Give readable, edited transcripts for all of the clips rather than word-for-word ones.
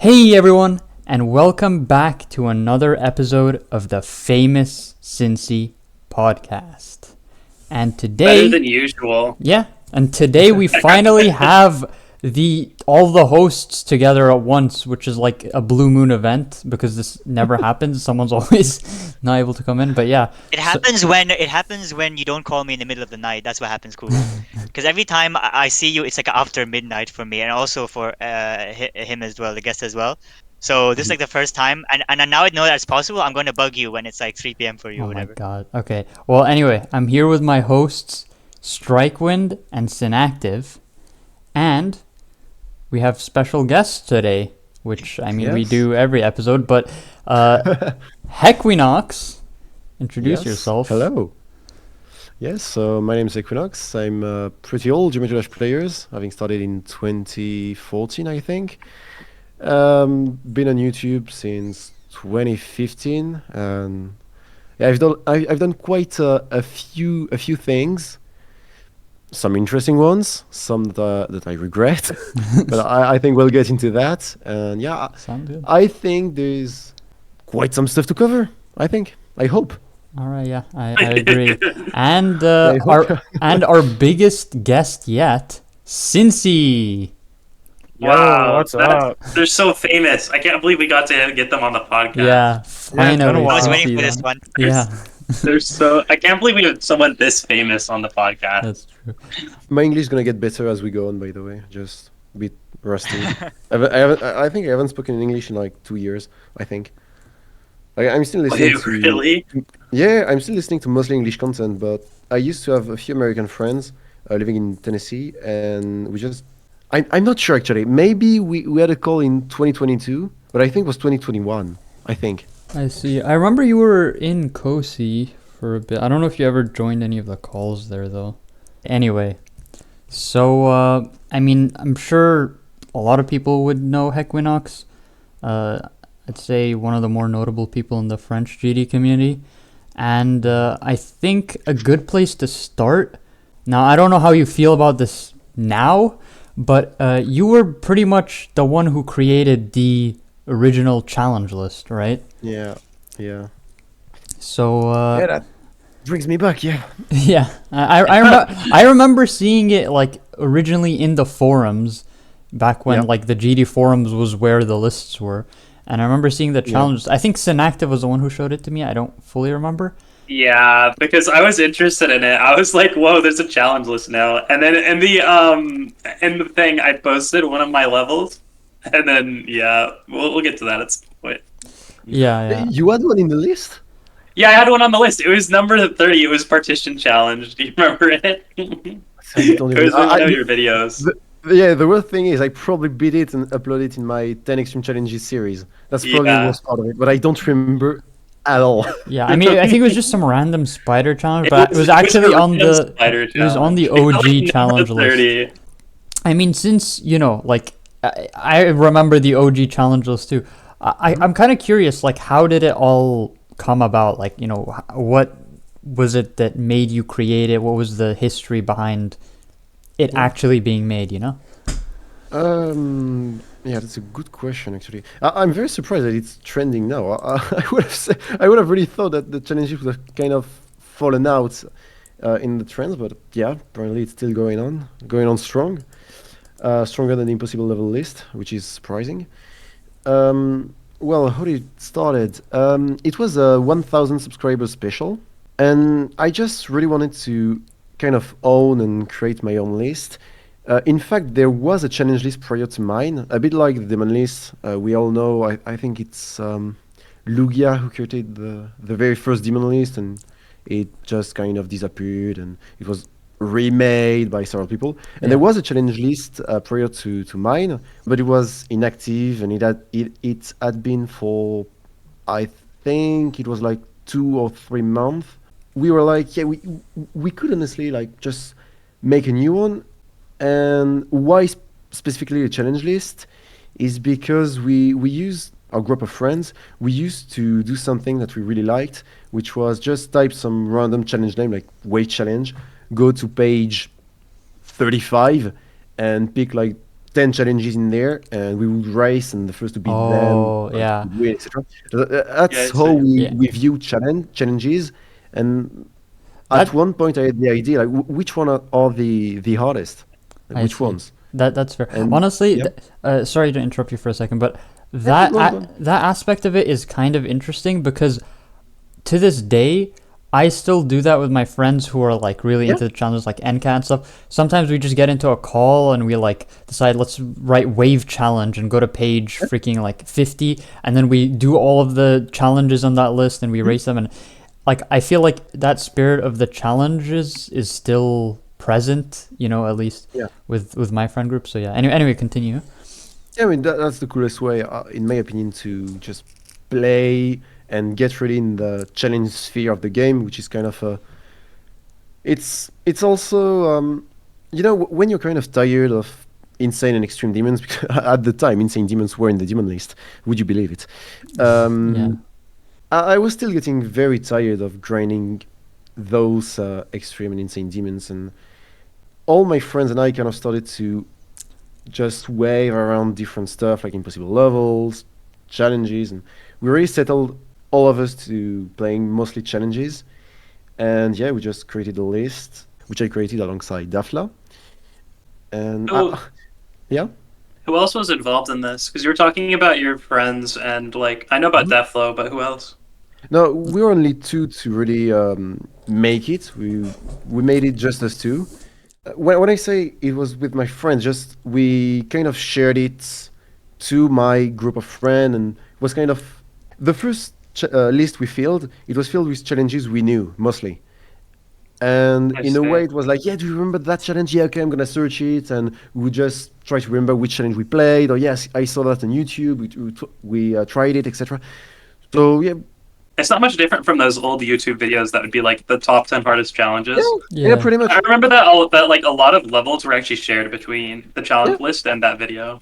Hey everyone, and welcome back to another episode of the famous Cinci podcast. And Better today, than usual. today we finally have all the hosts together at once, which is like a blue moon event because this never happens. Someone's always not able to come in, but yeah. It happens when you don't call me in the middle of the night. That's what happens, cool. Because every time I see you, it's like after midnight for me, and also for him as well, the guest as well. So this is like the first time, and now I know that's possible. I'm going to bug you when it's like 3 p.m. for you, Oh or my whatever. god. Okay. Well, anyway, I'm here with my hosts, Strikewind and Synactive, and we have special guests today, which we Yes. do every episode, but Hequinox, introduce Yes. yourself. Hello. Yes, so my name is Hequinox. I'm a pretty old Geometry Dash players, having started in 2014, I think. Been on YouTube since 2015, and yeah, I've done quite a few things. Some interesting ones, some that I regret, but I think we'll get into that. And yeah, Sound good? I think there's quite some stuff to cover. I hope. All right, yeah, I agree. And I hope. our biggest guest yet, Cinci. Wow, what's up? they're so famous. I can't believe we got to get them on the podcast. Yeah, finally. while. I was Wow. waiting Cinci for this then. one. Yeah, I can't believe we have someone this famous on the podcast. that's true. My English is gonna get better as we go on. By the way, just a bit rusty. I think I haven't spoken in English in like 2 years. I think. I'm still listening Wait, to. really? Yeah, I'm still listening to mostly English content, but I used to have a few American friends living in Tennessee, and we just. I'm not sure actually. Maybe we had a call in 2022, but I think it was 2021. I think. I see. I remember you were in Kosi for a bit. I don't know if you ever joined any of the calls there, though. Anyway, so, I'm sure a lot of people would know Hequinox. I'd say one of the more notable people in the French GD community. And I think a good place to start. Now, I don't know how you feel about this now, but you were pretty much the one who created the original challenge list, right? Yeah. Yeah. So Yeah, that brings me back. Yeah. yeah, I remember seeing it like originally in the forums back when Yeah. like the GD forums was where the lists were, and I remember seeing the Yeah. challenges. I think Synactive was the one who showed it to me. I don't fully remember. Yeah, because I was interested in it. I was like, "Whoa, there's a challenge list now!" And then in the thing, I posted one of my levels, and then yeah, we'll get to that at some point. Yeah. You had one in the list. Yeah, I had one on the list. It was number 30. It was partition challenge. Do you remember it? I don't It was even- one of your videos. Yeah, the worst thing is I probably beat it and uploaded it in my 10 Extreme Challenges series. That's probably Yeah. the worst part of it, but I don't remember at all. Yeah, I mean, I think it was just some random spider challenge, but it was a actually on random the spider it was on the challenge. OG Like, challenge number list. 30. I mean, since like I remember the OG challenge list too. I'm kind of curious, like, how did it all come about? Like, what was it that made you create it? What was the history behind it actually being made? Yeah, that's a good question actually. I'm very surprised that it's trending now. I would have really thought that the challenges would have kind of fallen out in the trends, but yeah, apparently it's still going on strong, stronger than the impossible level list, which is surprising. Well, how did it started? It was a 1,000 subscribers special, and I just really wanted to kind of own and create my own list. In fact, there was a challenge list prior to mine, a bit like the demon list. We all know, I think it's Lugia who created the very first demon list, and it just kind of disappeared, and it was remade by several people. And there was a challenge list prior to mine, but it was inactive, and it had been for, I think it was like 2 or 3 months. We were like, yeah, we could honestly like just make a new one. And why specifically a challenge list is because we used our group of friends, we used to do something that we really liked, which was just type some random challenge name like weight challenge, go to page 35 and pick like 10 challenges in there, and we would race, and the first to beat Oh, them, yeah. would win, etc. Yeah, That's I how see. Yeah. we view challenges. And at That one point, I had the idea like, which one are the hardest? Like, I which see. ones? That's fair. And Honestly, yeah, sorry to interrupt you for a second, but yeah, go on, go on. that aspect of it is kind of interesting because to this day, I still do that with my friends who are like really Yeah. into the challenges like NCAT and stuff. Sometimes we just get into a call and we like decide let's write wave challenge and go to page freaking like 50, and then we do all of the challenges on that list and we race them. And like I feel like that spirit of the challenges is still present, at least Yeah. with my friend group. So yeah. Anyway, continue. Yeah, I mean that's the coolest way, in my opinion, to just play and get really in the challenge sphere of the game, which is kind of a. It's also when you're kind of tired of insane and extreme demons, because at the time insane demons were in the demon list. Would you believe it? Yeah. I was still getting very tired of grinding those extreme and insane demons, and all my friends and I kind of started to just wave around different stuff like impossible levels, challenges, and we really settled all of us to playing mostly challenges. And yeah, we just created a list, which I created alongside Dafla. And Oh. yeah, Who else was involved in this? Because you were talking about your friends, and like I know about Deathflow, but who else? no, we were only two to really make it. We made it just us two. When I say it was with my friends, just we kind of shared it to my group of friends, and it was kind of the first list we filled. It was filled with challenges we knew mostly, and I in a see. way, it was like, yeah, do you remember that challenge? Yeah, okay, I'm gonna search it, and we would just try to remember which challenge we played. Or yes, I saw that on YouTube. We tried it, etc. So yeah, It's not much different from those old YouTube videos that would be like the top 10 hardest challenges. yeah, pretty much. I remember that like a lot of levels were actually shared between the challenge list and that video.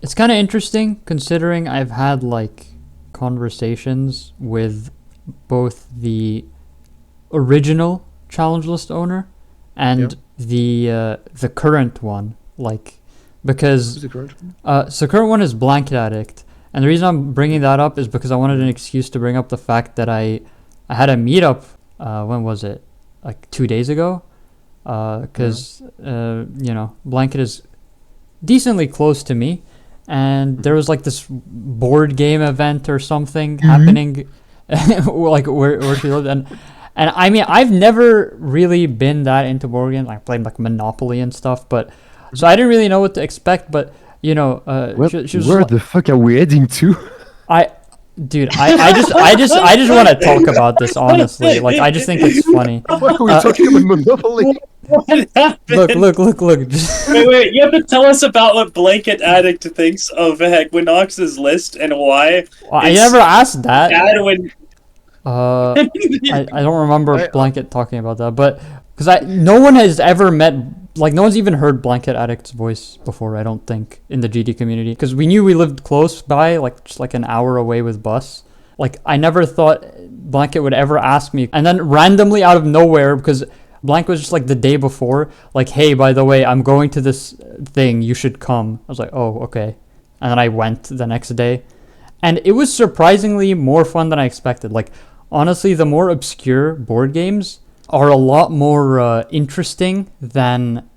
It's kind of interesting considering I've had like conversations with both the original challenge list owner and the current one, like because Who's the current one? so current one is Blanket Addict, and the reason I'm bringing that up is because I wanted an excuse to bring up the fact that I had a meetup. When was it? Like 2 days ago. Because Blanket is decently close to me, and there was like this board game event or something happening, like where she lived, and I mean I've never really been that into board games. I played like Monopoly and stuff, but so I didn't really know what to expect. But she was Where the fuck are we heading to? Dude, I just want to talk about this honestly. Like I just think it's funny. Why are we talking about Monopoly? What happened? Look. Wait, you have to tell us about what Blanket Addict thinks of Hequinox's list and why. I It's never asked that. bad when I don't remember Blanket talking about that, but because no one has ever met, like no one's even heard Blanket Addict's voice before, I don't think, in the GD community, because we knew we lived close by, like just like an hour away with bus. Like I never thought Blanket would ever ask me, and then randomly out of nowhere, because Blanket was just like the day before, like, hey, by the way, I'm going to this thing, you should come. I was like, oh, okay, and then I went the next day, and it was surprisingly more fun than I expected. Like honestly, the more obscure board games are a lot more interesting than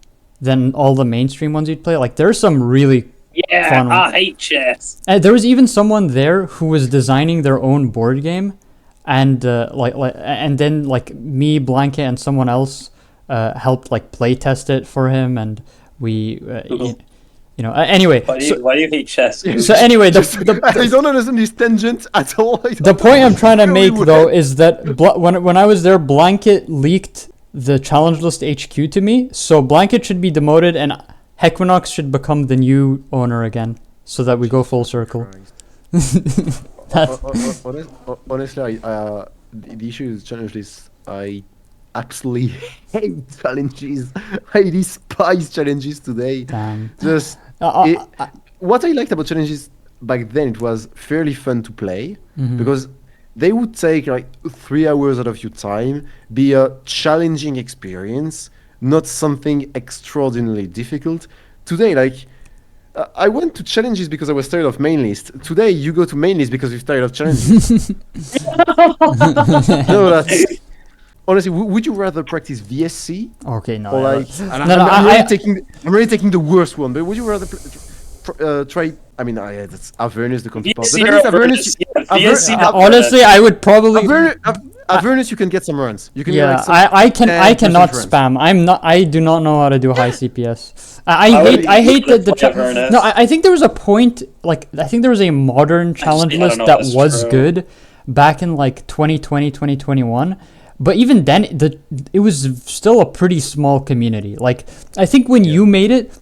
all the mainstream ones you'd play. Like there's some really fun ones. I hate chess. And there was even someone there who was designing their own board game, and and then like me, Blanket, and someone else helped like play test it for him, and we anyway. Why do you hate chess? So anyway, I don't understand this tangent at all. The point I'm trying to make Really though is that when I was there, Blanket leaked the challenge list HQ to me, so Blanket should be demoted and Hequinox should become the new owner again, so that we go full circle. Honestly, the issue is challenge list. I absolutely hate challenges. I despise challenges today. Damn. Just what I liked about challenges back then, it was fairly fun to play because they would take like 3 hours out of your time, be a challenging experience, not something extraordinarily difficult. Today, like I went to challenges because I was tired of main list. Today, you go to main list because you're tired of challenges. No, that's honestly. Would you rather practice VSC Okay, no. or like? I'm really taking the worst one. But would you rather try? I mean, that's Avernus, the counterpart. But at least Avernus. Honestly, I would probably. Avernus, you can get some runs. You can get, Yeah, like, some I cannot 10% runs. spam. I do not know how to do high CPS. I hate that Avernus. no, I think there was a point, like, I think there was a modern challenge I don't list know if that that's was true. good back in like 2020, 2021. But even then, it was still a pretty small community. Like, I think when you made it,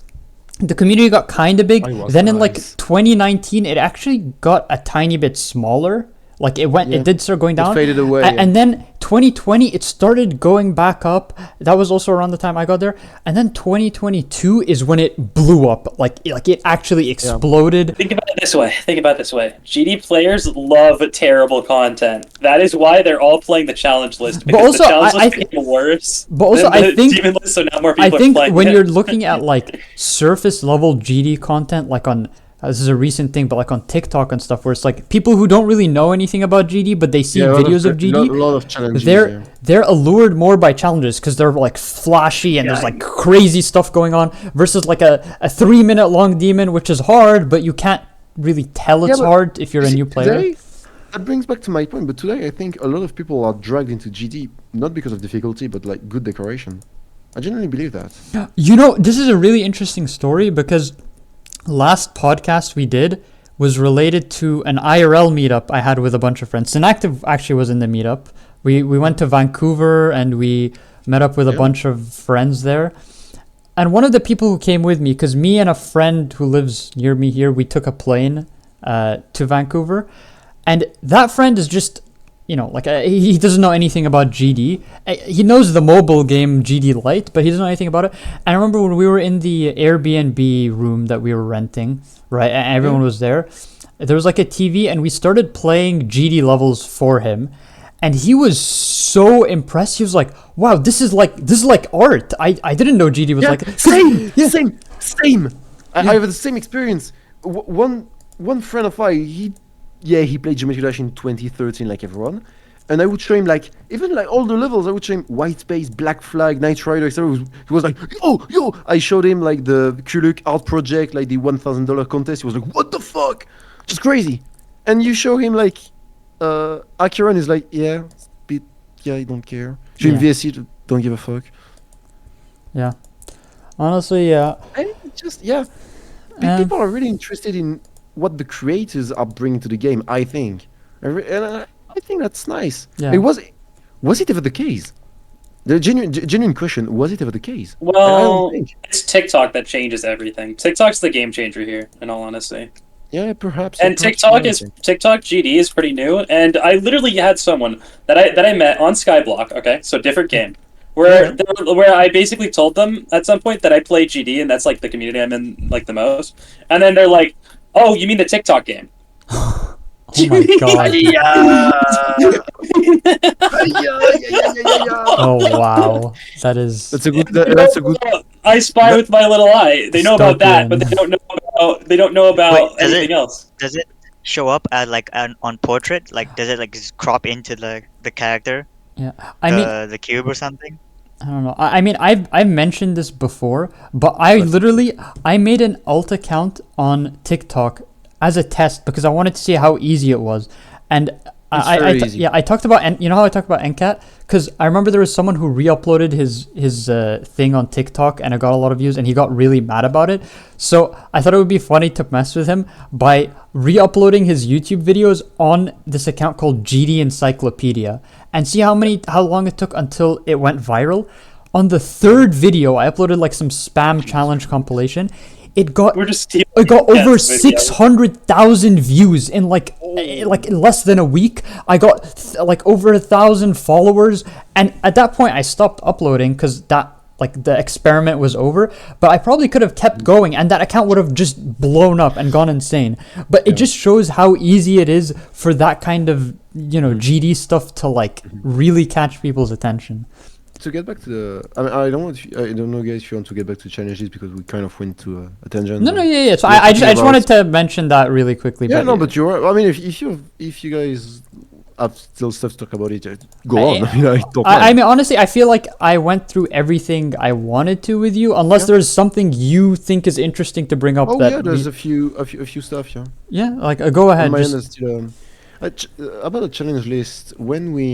the community got kind of big. I was Then in like nice. 2019, it actually got a tiny bit smaller. Like it did start going down. faded away, And then 2020, it started going back up. That was also around the time I got there. And then 2022 is when it blew up. Like it actually exploded. Think about it this way. GD players love terrible content. That is why they're all playing the challenge list. Because also, the challenge I list became worse. But also, than the I think Demon list, so now more I people are think playing when it. you're looking at like surface level GD content, like on this is a recent thing, but like on TikTok and stuff, where it's like people who don't really know anything about GD, but they see videos of GD. A lot of challenges. They're allured more by challenges because they're like flashy and there's like crazy stuff going on versus like a 3-minute long demon, which is hard, but you can't really tell it's but hard if you're a new player. Today, that brings back to my point. But today, I think a lot of people are dragged into GD not because of difficulty, but like good decoration. I genuinely believe that. You know, this is a really interesting story because last podcast we did was related to an IRL meetup I had with a bunch of friends. Synactive actually was in the meetup. We went to Vancouver and we met up with a bunch of friends there. And one of the people who came with me, because me and a friend who lives near me here, we took a plane to Vancouver. And that friend is just, you know, like he doesn't know anything about GD. He knows the mobile game GD Lite, but he doesn't know anything about it. And I remember when we were in the Airbnb room that we were renting, right? And everyone was there. There was like a TV, and we started playing GD levels for him. And he was so impressed. He was like, "Wow, this is like art. I didn't know GD was like Same. I have the same experience. One friend of mine, he played Geometry Dash in 2013 like everyone, and I would show him like even like all the levels. I would show him White Space, Black Flag, Knight Rider, etc. He was like, yo. I showed him like the Kuluk art project, like the $1,000 contest. He was like, what the fuck, just crazy. And you show him like Akiran is like, yeah, I don't care. Show him VSC, don't give a fuck. Yeah, honestly, yeah. And people are really interested in what the creators are bringing to the game. I think, I think that's nice. Yeah. It was it ever the case? The genuine question: was it ever the case? I Well, don't think. it's TikTok that changes everything. TikTok's the game changer here, in all honesty. Yeah, perhaps. And TikTok GD is pretty new. And I literally had someone that I met on Skyblock. Okay, so different game. Where I basically told them at some point that I play GD and that's like the community I'm in like the most. And then they're like, "Oh, you mean the TikTok game?" Oh my god. Oh wow. That's a good. I spy with my little eye. They know about that, but they don't know about Wait, anything else. Does it show up at like on portrait? Like, does it like just crop into the character? Yeah. I mean, the cube or something? I don't know. I mean, I've mentioned this before, but I made an alt account on TikTok as a test because I wanted to see how easy it was, and I talked about you know how I talked about NCAT because I remember there was someone who re-uploaded his thing on TikTok and it got a lot of views and he got really mad about it. So I thought it would be funny to mess with him by re-uploading his YouTube videos on this account called GD Encyclopedia and see how long it took until it went viral. On the third video, I uploaded like some spam challenge compilation. It got over 600,000 views in like less than a week. I got like over 1,000 followers, and at that point I stopped uploading because that like the experiment was over. But I probably could have kept going, and that account would have just blown up and gone insane. But it just shows how easy it is for that kind of GD stuff to like really catch people's attention. to get back to the, I mean, I don't want. I don't know, guys, if you want to get back to challenges because we kind of went to a tangent. No, and yeah. So we were I just talking wanted about- to mention that really quickly. Yeah, but no, but you're. I mean, if you guys have still stuff to talk about it, go on. I mean, I don't I mind. mean, honestly, I feel like I went through everything I wanted to with you, unless Yeah. there's something you think is interesting to bring up. Oh that yeah, there's we- a few stuff. Yeah. yeah, like go On ahead. my end, Just, there's still, about the challenge list. When we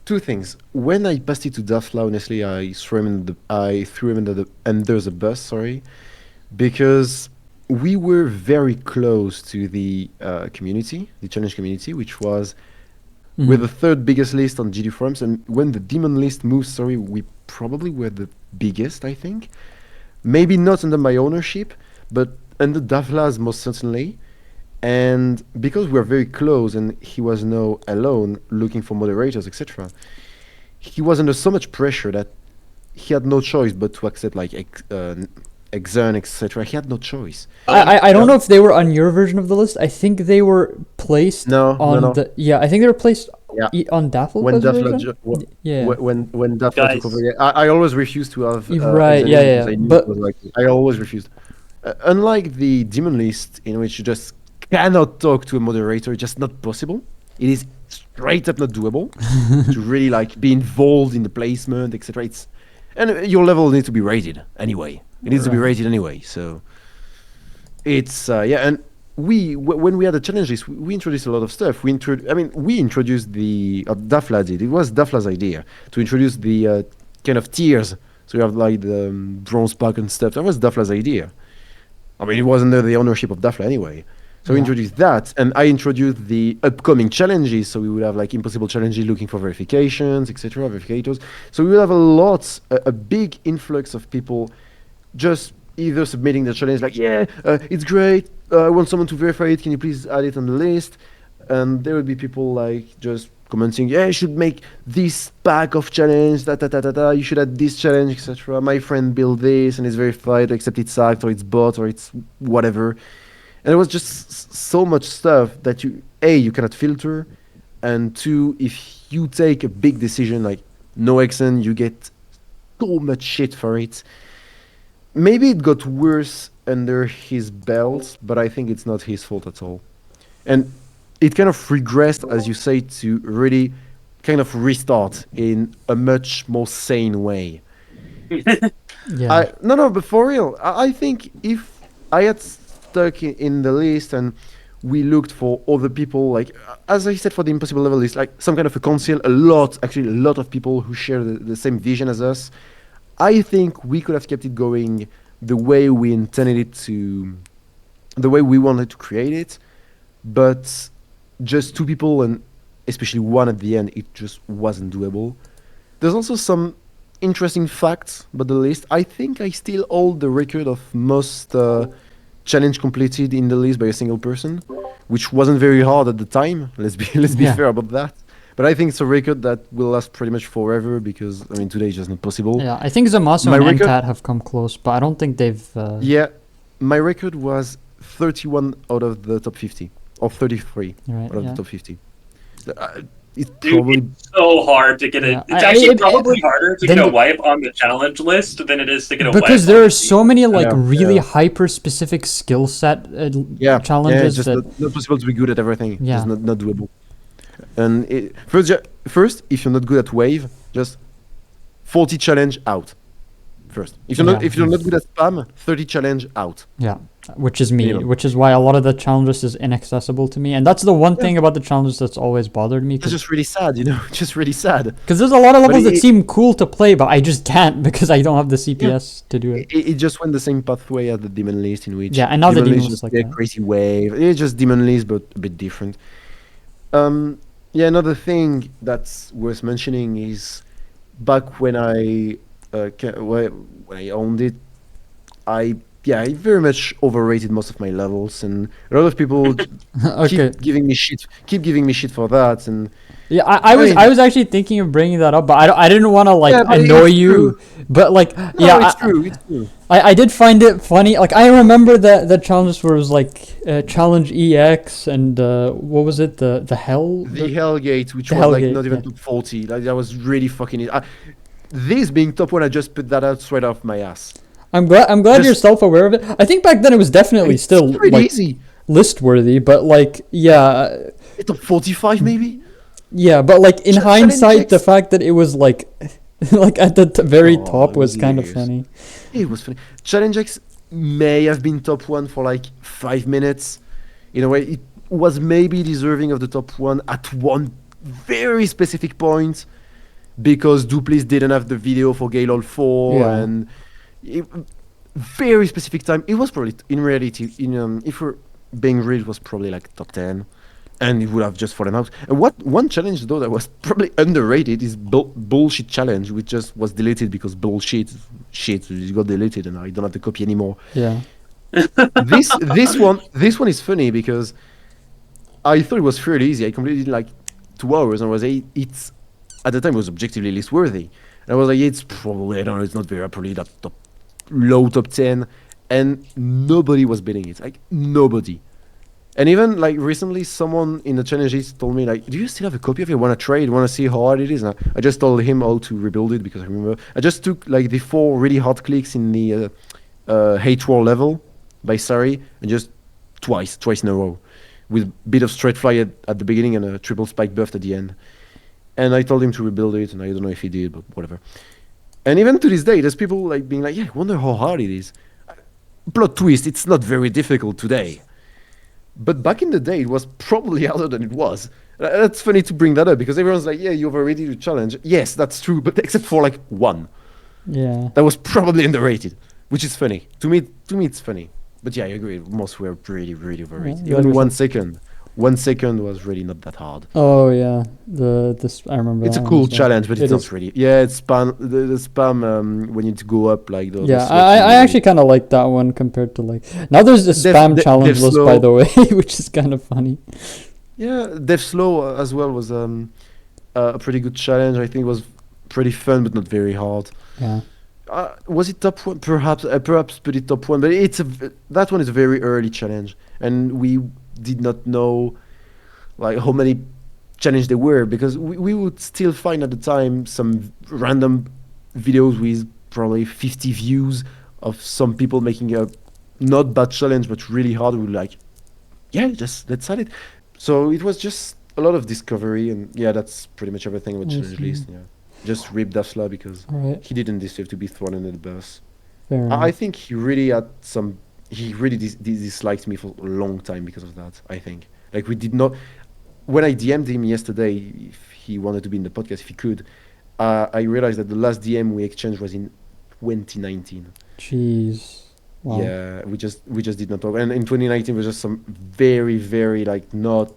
two things. When I passed it to Dafla, honestly, I threw him under the bus. Sorry, because we were very close to the community, the challenge community, which was Mhm. we're the third biggest list on GD forums, and when the demon list moved, sorry, we probably were the biggest, I think. Maybe not under my ownership, but under Davla's most certainly. And because we're very close and he was now alone looking for moderators, etc., he was under so much pressure that he had no choice but to accept like Exern, etc. He had no choice. I don't know if they were on your version of the list. I think they were placed No, on no. the. Yeah, I think they were placed Yeah. on Daffle. When Dafla, yeah. when Dafla Guys. took over, yeah, I always refused to have. Right, Exern yeah, because yeah, I knew but- it was like, I always refused. Unlike the demon list, in which you just cannot talk to a moderator, it's just not possible. It is straight up not doable to really like be involved in the placement, etc. It's and your level needs to be rated anyway. It needs to be Right. rated anyway. So it's yeah, and when we had the challenges, we introduced a lot of stuff. We introduced the Dafla did. It was Dafla's idea to introduce the kind of tiers. So you have like the bronze pack and stuff. That was Dafla's idea. I mean, it was under the ownership of Dafla anyway. So we Yeah. introduced that, and I introduced the upcoming challenges. So we would have like impossible challenges looking for verifications, etc., verificators. So we would have a big influx of people just either submitting the challenge like, yeah, it's great, I want someone to verify it, can you please add it on the list? And there would be people like just commenting, yeah, you should make this pack of challenge, you should add this challenge, etc. My friend built this and it's verified, except it's hacked or it's bot or it's whatever. And it was just so much stuff that you cannot filter, and two, if you take a big decision like no Exen, you get so much shit for it. Maybe it got worse under his belt, but I think it's not his fault at all. And it kind of regressed, as you say, to really kind of restart in a much more sane way. Yeah. No, but for real, I think if I had stuck in the list and we looked for other people, like as I said for the impossible level list, like some kind of a council, a lot of people who share the same vision as us, I think we could have kept it going the way we intended it to, the way we wanted to create it, but just two people and especially one at the end, it just wasn't doable. There's also some interesting facts about the list. I think I still hold the record of most challenge completed in the list by a single person, which wasn't very hard at the time. Let's be Yeah. fair about that. But I think it's a record that will last pretty much forever because I mean today is just not possible. Yeah, I think Zamasu My and record- MCAT have come close, but I don't think they've. Yeah, my record was 31 out of the top 50 or 33 Right, out of yeah. the top 50. It's Dude, probably it's so hard to get it. Yeah, It's I- actually it- probably harder to then get a the- wipe on the challenge list than it is to get a wipe. Because on there the are so many like Yeah, really yeah. hyper specific skill set yeah challenges it's just that. not possible to be good at everything. Yeah. Just not doable. And first, if you're not good at wave, just 40 challenge out. First, if Yeah. you're not good at spam, 30 challenge out. Yeah, which is me, Minimum. which is why a lot of the challenges is inaccessible to me, and that's the one thing about the challenges that's always bothered me. It's just really sad, just really sad. Because there's a lot of levels that it- seem cool to play, but I just can't because I don't have the CPS to do it. It just went the same pathway as the demon list, in which Yeah, and now the demon list list just like a that. crazy wave. It's just demon list, but a bit different. Yeah, another thing that's worth mentioning is back when I when I owned it, I yeah, I very much overrated most of my levels, and a lot of people Okay. keep giving me shit for that, and Yeah, I was actually thinking of bringing that up, but I didn't want to like Yeah, but annoy it's you. true. But like, no, yeah, it's true, it's true. I did find it funny. Like I remember the challenges where it was like challenge EX and what was it, the hell The Hellgate, which the was like Hellgate, not even yeah. top 40, like that was really fucking it. This being top one, I just put that out straight off my ass. I'm glad you're Just- self-aware of it. I think back then it was definitely It's still pretty like easy. list worthy, but like yeah. Top 45 maybe. Yeah, but like in Challenge hindsight, the X. fact that it was like, like at the very Oh, top was kind of yes. funny. It was funny. Challenge X may have been top one for like 5 minutes. In a way, it was maybe deserving of the top one at one very specific point because Duplis didn't have the video for Gaylord 4 Yeah. and very specific time. It was probably, in reality, if we're being real, it was probably like top 10. And it would have just fallen out. And one challenge though that was probably underrated is bullshit challenge, which just was deleted because bullshit shit it got deleted, and I don't have the copy anymore. Yeah. This one is funny because I thought it was fairly easy. I completed it in like 2 hours, and it's at the time it was objectively list worthy. And I was like, it's probably, I don't know, it's not very probably that low top 10, and nobody was beating it. Like nobody. And even like recently, someone in the challenges told me like, "Do you still have a copy of it? Want to trade? Want to see how hard it is?" And I just told him how to rebuild it because I remember I just took like the 4 really hard clicks in the Hate War level by Sari, and just twice in a row, with a bit of straight fly at the beginning and a triple spike buff at the end. And I told him to rebuild it, and I don't know if he did, but whatever. And even to this day, there's people like being like, "Yeah, I wonder how hard it is." Plot twist: it's not very difficult today. But back in the day, it was probably harder than it was. That's funny to bring that up because everyone's like, yeah, you're already to challenge. Yes, that's true, but except for like one. Yeah. That was probably underrated, which is funny. To me, it's funny. But yeah, I agree. Most were really, really overrated. Yeah, Even that 1 was second. 1 second was really not that hard. Oh yeah. This I remember. It's a that one cool as well. challenge, but It it's not is. really. Yeah, it's spam. The spam when you need to go up like those. Yeah, I actually kind of like that one compared to like now there's a spam challenge Dev list by Slow. the way, which is kind of funny. Yeah, Dev Slow as well was a pretty good challenge. I think it was pretty fun, but not very hard. Yeah. Was it top one? Perhaps put it top one, but that one is a very early challenge, and we did not know like how many challenge there were because we would still find at the time some random videos with probably 50 views of some people making a not bad challenge but really hard. We were like, yeah, just let's add it. So it was just a lot of discovery, and yeah, that's pretty much everything with challenge list. Yeah, just rip Dafsla because All right. he didn't deserve to be thrown under the bus. Fair enough. I think he really had some. He really disliked me for a long time because of that. I think like we did not. When I DM'd him yesterday, if he wanted to be in the podcast, if he could, I realized that the last DM we exchanged was in 2019. Jeez. Wow. Yeah, we just did not talk. And in 2019 was just some very, very like not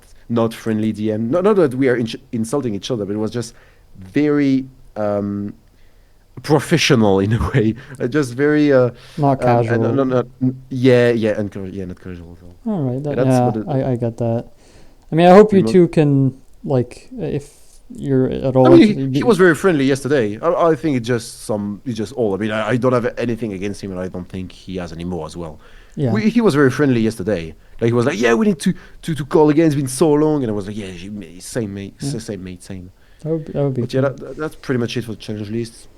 friendly DM. Not that we are insulting each other, but it was just very professional in a way. Just very Not casual. not not casual at all. All right. That, that's yeah, what it- I get that. I mean, I hope you Remote- two can like if you're at all. I mean, he was very friendly yesterday. I think it's just all. I mean, I don't have anything against him, and I don't think he has any more as well. Yeah. He was very friendly yesterday. Like he was like, yeah, we need to call again. It's been so long, and I was like, yeah, same mate, same mate, same. That would be. But yeah, cool. that's pretty much it for the challenge list.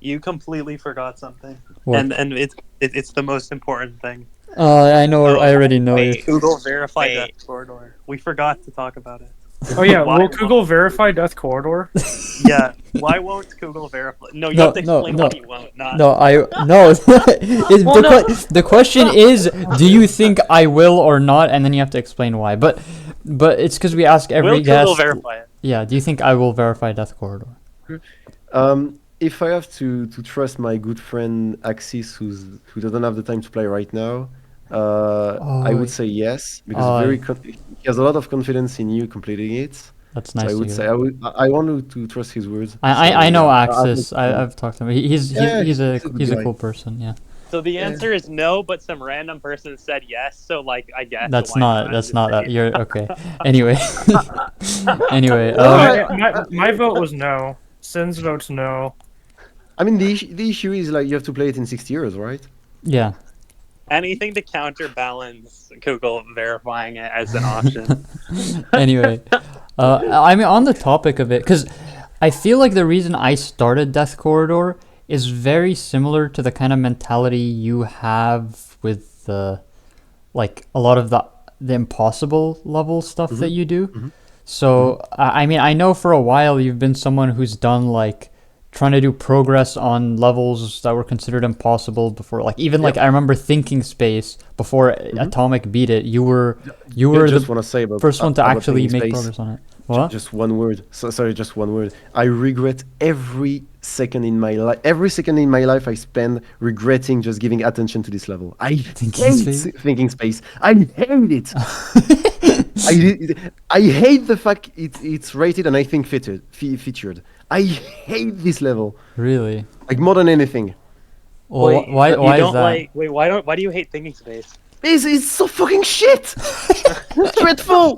You completely forgot something, What? and it's the most important thing. I know. I already know wait. it. Google verify Wait. Death Corridor. We forgot to talk about it. Oh yeah, Why- will Google verify Death Corridor? Yeah, why won't Google verify? No, you have to explain why you won't. Not. No, the question is, do you think I will or not? And then you have to explain why. But it's because we ask every Will guest. Google verify it? Yeah. Do you think I will verify Death Corridor? If I have to trust my good friend Axis, who doesn't have the time to play right now, I would say yes because he has a lot of confidence in you completing it. That's So nice. I to would hear. say I want to trust his words. I So, know yeah, Axis. I've talked to him. He's Yeah, a he's a good guy. cool person. Yeah. So the answer is no, but some random person said yes. So like, I guess That's why not. I'm That's just not. saying. You're okay. Anyway. Anyway. My vote was no. Sin's vote's no. I mean, the issue is like you have to play it in 60 years, right? Yeah. Anything to counterbalance Google verifying it as an option. Anyway, I mean, on the topic of it, because I feel like the reason I started Death Corridor is very similar to the kind of mentality you have with the, like, a lot of the impossible level stuff that you do. So, I mean, I know for a while you've been someone who's done, like, trying to do progress on levels that were considered impossible before, like even like I remember Thinking Space before Atomic beat it. You were just the want to say about first one to about actually Thinking make Space. progress on it. What? Just one word. Sorry, just one word. I regret every second in my life. Every second in my life I spend regretting just giving attention to this level. I hate Thinking Space. I hate it. I hate the fact it's rated and I think featured. I hate this level. Really? Like more than anything. Well, Wait, why you is don't that? like? Wait, why do you hate Thinking Space? It's so fucking shit. It's dreadful.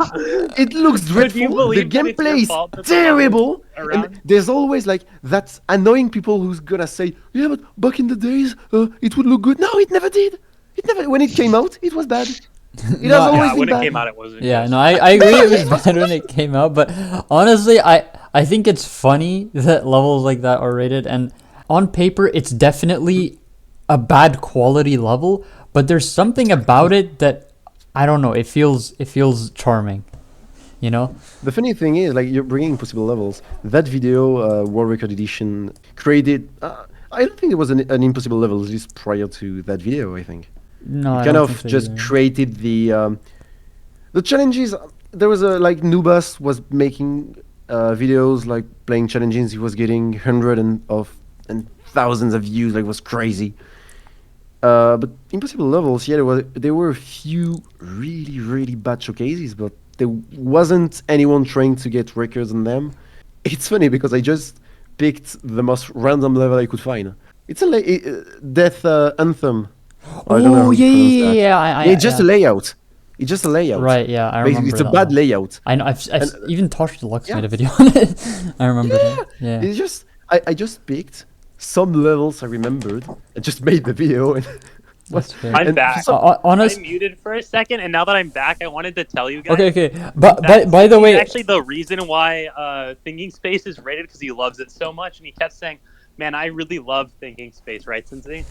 It looks But do you dreadful. The believe that it's your gameplay is fault that the terrible. level's And around? there's always like that annoying people who's gonna say, "Yeah, but back in the days, it would look good." No, it never did. It never. When it came out, it was bad. It has always Yeah, been when it bad. came out, it wasn't. Yeah, good. no, I agree it was bad when it came out, but honestly, I think it's funny that levels like that are rated, and on paper, it's definitely a bad quality level, but there's something about it that, I don't know, it feels charming, you know? The funny thing is, like, you're bringing impossible levels. That video, World Record Edition, created. I don't think there was an impossible level at least prior to that video. I think. No, I Kind don't of think so just either. created the challenges. There was a like Nubas was making videos like playing challenges. He was getting hundreds and thousands of views. Like, it was crazy. But impossible levels, yeah, there were a few really bad showcases, but there wasn't anyone trying to get records on them. It's funny because I just picked the most random level I could find. It's a Death Anthem. I don't know how Oh, you pronounce that. yeah, It's just a layout. It's just a layout. Right, yeah, I Basically, remember it's a that bad one. layout. I know, And, even Tosh Deluxe yeah. made a video on it. I remember that. Yeah. It's just I just picked some levels I remembered and just made the video. And That's fair. I'm and back. some- I Honest. muted for a second, and now that I'm back, I wanted to tell you guys. Okay. But That's by the way, actually the reason why Thinking Space is rated, because he loves it so much, and he kept saying, "Man, I really love Thinking Space," right, Cinci?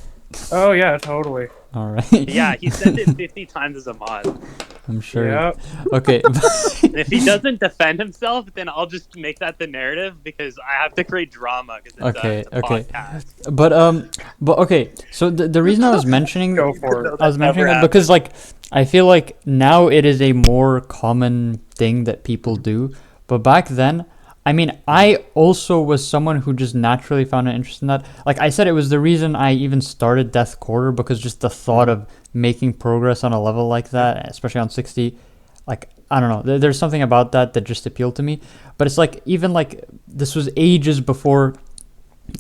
Oh yeah, totally. all right. Yeah, he said it 50 times as a mod. I'm sure. Yeah. Okay. If he doesn't defend himself, then I'll just make that the narrative because I have to create drama because it's, Okay, it's a okay. podcast. But okay. So the reason I was mentioning Go for it. I was mentioning Never that because, like, I feel like now it is a more common thing that people do, but back then, I mean, I also was someone who just naturally found an interest in that. Like I said, it was the reason I even started Death Quarter, because just the thought of making progress on a level like that, especially on 60, like, I don't know, there's something about that just appealed to me. But it's like, even like, this was ages before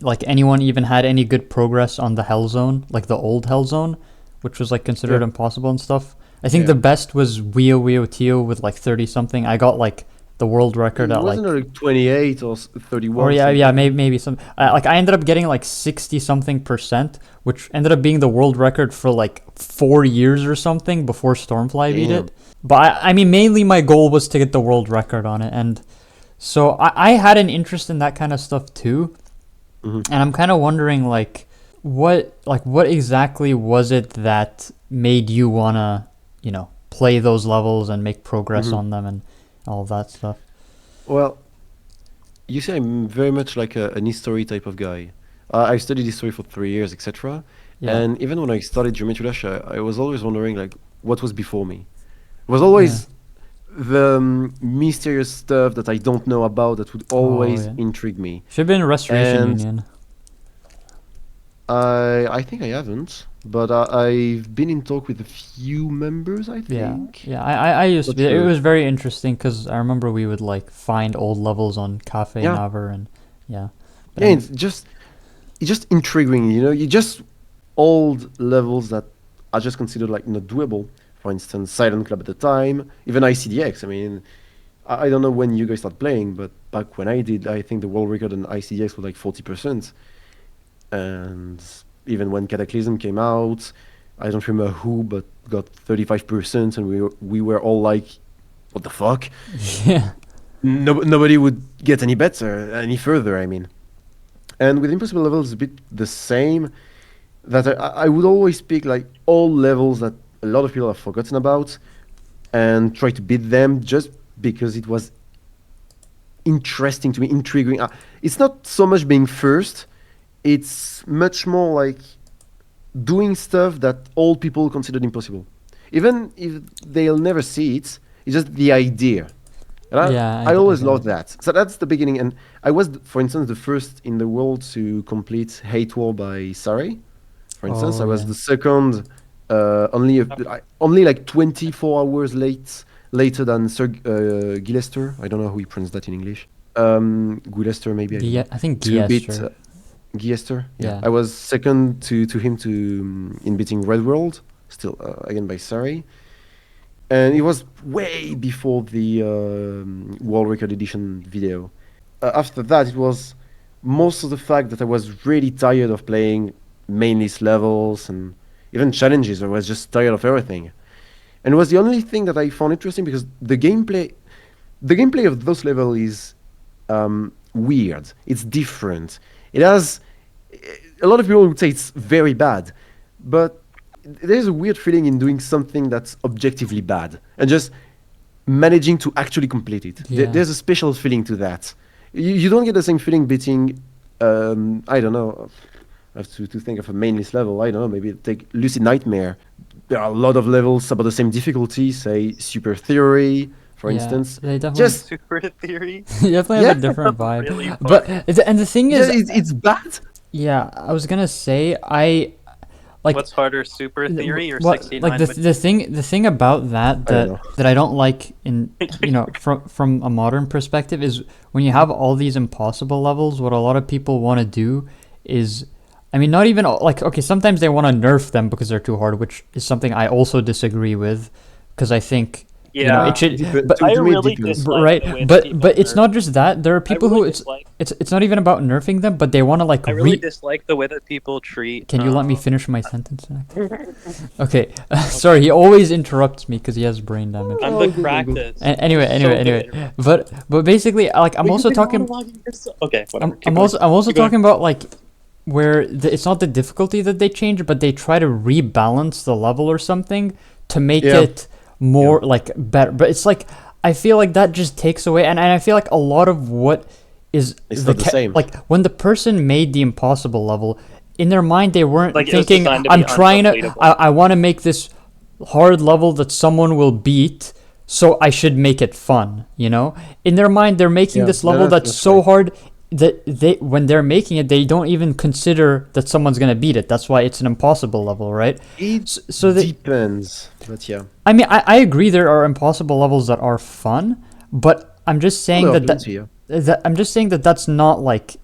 like anyone even had any good progress on the Hell Zone, like the old Hell Zone, which was like considered impossible and stuff. I think the best was Wio Tio with like 30 something. I got like the world record at like, wasn't it like 28 or 31? or something? yeah, maybe some. Like I ended up getting like 60 something %, which ended up being the world record for like 4 years or something before Stormfly beat Damn. it. But I mean, mainly my goal was to get the world record on it, and so I had an interest in that kind of stuff too. And I'm kind of wondering what exactly was it that made you wanna, play those levels and make progress on them and all of that stuff. Well, you see, I'm very much like an history type of guy. I studied history for 3 years, etc. Yeah. And even when I started Geometry Dash, I was always wondering like what was before me. It was always the mysterious stuff that I don't know about that would always intrigue me. Should have been Restoration And Union. I think I haven't, but I've been in talk with a few members, I think. Yeah. I used to Not be. It sure. was very interesting because I remember we would like find old levels on Cafe Yeah. Naver and yeah. But Yeah, it's just intriguing, you know. You just old levels that are just considered like not doable. For instance, Silent Club at the time, even ICDX. I mean, I don't know when you guys start playing, but back when I did, I think the world record on ICDX was like 40%. And even when Cataclysm came out, I don't remember who, but got 35%, and we were all like, "What the fuck?" Yeah. Nobody would get any better, any further. I mean, and with Impossible levels, it's a bit the same. That I would always pick like all levels that a lot of people have forgotten about, and try to beat them just because it was interesting to me, intriguing. It's not so much being first; it's much more like doing stuff that all people considered impossible, even if they'll never see it. It's just the idea. And Yeah, I always loved get that. So that's the beginning. And I was, for instance, the first in the world to complete Hate War by Sarai. For instance, Oh, I was yeah. the second, only like 24 hours later than Sir Gillester. I don't know how you pronounce that in English. Gillester, maybe. I don't know. I think To beat Giester. Giester. Yeah. I was second to him in beating Red World, still again by Sarai. And it was way before the World Record Edition video. After that, it was most of the fact that I was really tired of playing main list levels and even challenges. I was just tired of everything. And it was the only thing that I found interesting because the gameplay of those levels is weird. It's different. It has a lot of people would say it's very bad, but there's a weird feeling in doing something that's objectively bad and just managing to actually complete it. Yeah. There's a special feeling to that. You don't get the same feeling beating, I don't know, I have to think of a main list level. I don't know, maybe take Lucid Nightmare. There are a lot of levels about the same difficulty, say Super Theory, for Yeah, instance. they definitely, Just, Super theory. definitely have a Yeah. different vibe. Really But and the thing is, it's bad. yeah, I was gonna say like What's harder, super theory or what, 69? like the thing about don't know. that I don't like in from a modern perspective is when you have all these impossible levels. What a lot of people want to do is, I mean, not even like, okay, sometimes they want to nerf them because they're too hard, which is something I also disagree with, because I think Yeah. it should. But I to me, it really depends. dislike right, the way that people but it's nerf. not just that. There are people who really dislike- it's not even about nerfing them, but they want to like I really dislike the way that people treat. Can you let me finish my sentence? Okay, sorry. He always interrupts me because he has brain damage. I'm the practice. Anyway. But basically, like, I'm also talking. Okay, whatever. I'm also Keep going. talking about like where it's not the difficulty that they change, but they try to rebalance the level or something to make Yeah. it more like better. But it's like I feel like that just takes away, and I feel like a lot of what is It's not the same. Like when the person made the impossible level, in their mind they weren't Like, it was thinking, designed to I'm be trying to, uncompletable. I want to make this hard level that someone will beat, so I should make it fun, you know? In their mind, they're making Yeah, this level that's so right. hard that when they're making it, they don't even consider that someone's gonna beat it. That's why it's an impossible level, right? It So that, depends, but yeah. I mean, I agree there are impossible levels that are fun, but I'm just saying There are that plenty, yeah. I'm just saying that that's not like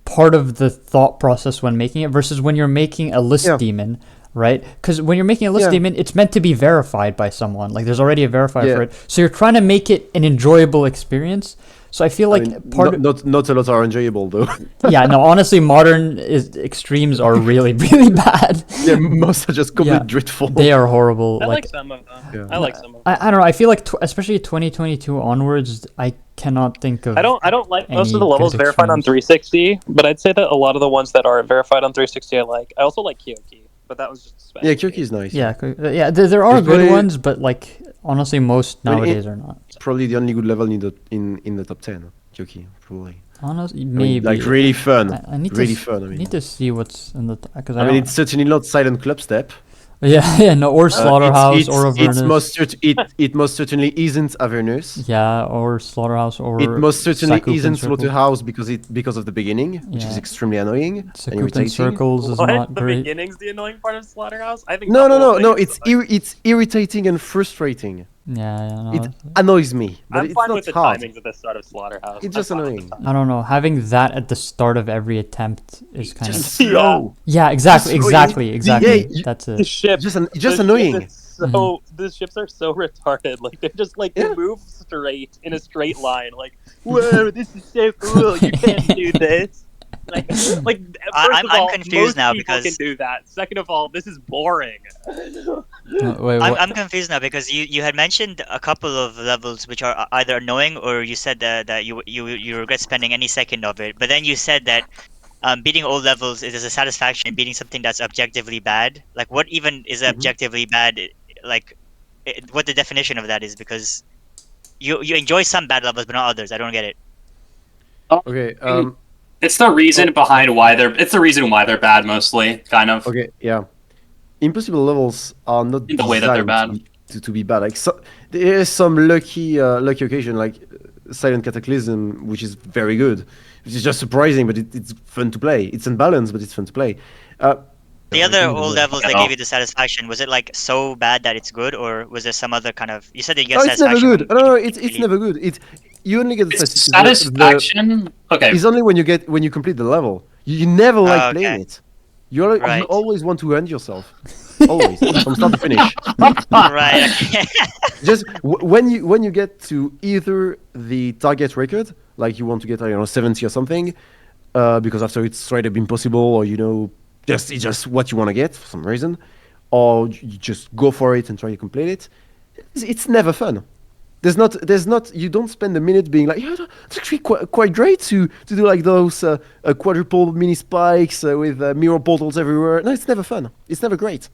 part of the thought process when making it versus when you're making a list Yeah. demon, right? Because when you're making a list Yeah. demon, it's meant to be verified by someone. Like there's already a verifier Yeah. for it, so you're trying to make it an enjoyable experience. So I feel like I mean, part not a lot are enjoyable though. yeah, no, honestly, modern extremes are really really bad. Yeah, most are just completely Yeah. dreadful. They are horrible. I like some of them. Yeah. I like some of them. I don't know. I feel like especially 2022 onwards, I cannot think of. I don't like most any of the levels good verified on extremes. 360, but I'd say that a lot of the ones that are verified on 360 I like. I also like Kyoki, but that was just a special Yeah, case. Kyoki is nice. Yeah, yeah. There are It's good probably- ones, but like honestly, most I mean, nowadays are not. It's probably the only good level in the top 10. Kyoki, probably. Honestly, I mean, maybe like really fun. I need really to fun. I mean, need to see what's in the because I mean, it's certainly not Silent Club Step. yeah, no, or Slaughterhouse or it's Avernus. it most certainly isn't Avernus. Yeah, or Slaughterhouse or It most certainly Sakupen isn't Circle. Slaughterhouse because of the beginning, which is Yeah. extremely annoying and Sakupen irritating. Circles is What? not The great. beginning's the annoying part of Slaughterhouse? I think No, the no, whole no, thing no. is It's annoying. it's irritating and frustrating. Yeah, no, It annoys me, but I'm it's fine not with the hard. timings at the start of Slaughterhouse. It's I'm just fine with the annoying. timing. I don't know. Having that at the start of every attempt is kind Just of. slow. Yeah, exactly, slow, exactly, yeah, exactly. you- That's The it. ship, Just the annoying. Ship is so the ships are so retarded. Like they're just like they Yeah. move straight in a straight line. Like, whoa, this is so cool. You can't do this. Like first I'm of all, confused most now people can because do that. Second of all, this is boring. Wait, what? I'm confused now because you had mentioned a couple of levels which are either annoying or you said that you regret spending any second of it. But then you said that beating old levels is a satisfaction in beating something that's objectively bad. Like what even is Mhm. objectively bad? Like what the definition of that is because you enjoy some bad levels but not others. I don't get it. Okay. It's the reason Oh. behind why they're. It's the reason why they're bad, mostly, kind of. Okay. Yeah. Impossible levels are not In the way that they're designed bad. to be bad. Like there is some lucky occasion like Silent Cataclysm, which is very good. Which is just surprising, but it's fun to play. It's unbalanced, but it's fun to play. The I other think old the- levels that Yeah. gave you the satisfaction, was it like so bad that it's good, or was there some other kind of? You said that you get No, it's never satisfaction. good. when No, you it's really- never good. You only get the It's satisfaction. satisfaction. Okay. It's only when you complete the level. You never like Oh, playing okay. it. You Right. always want to end yourself. Always from start to finish. Right. Okay. Just when you get to either the target record, like you want to get 70 or something, because after it's straight up impossible, or it's just what you want to get for some reason, or you just go for it and try to complete it. It's never fun. There's not. You don't spend a minute being like, yeah, it's actually quite great to do like those quadruple mini spikes with mirror portals everywhere. No, it's never fun. It's never great.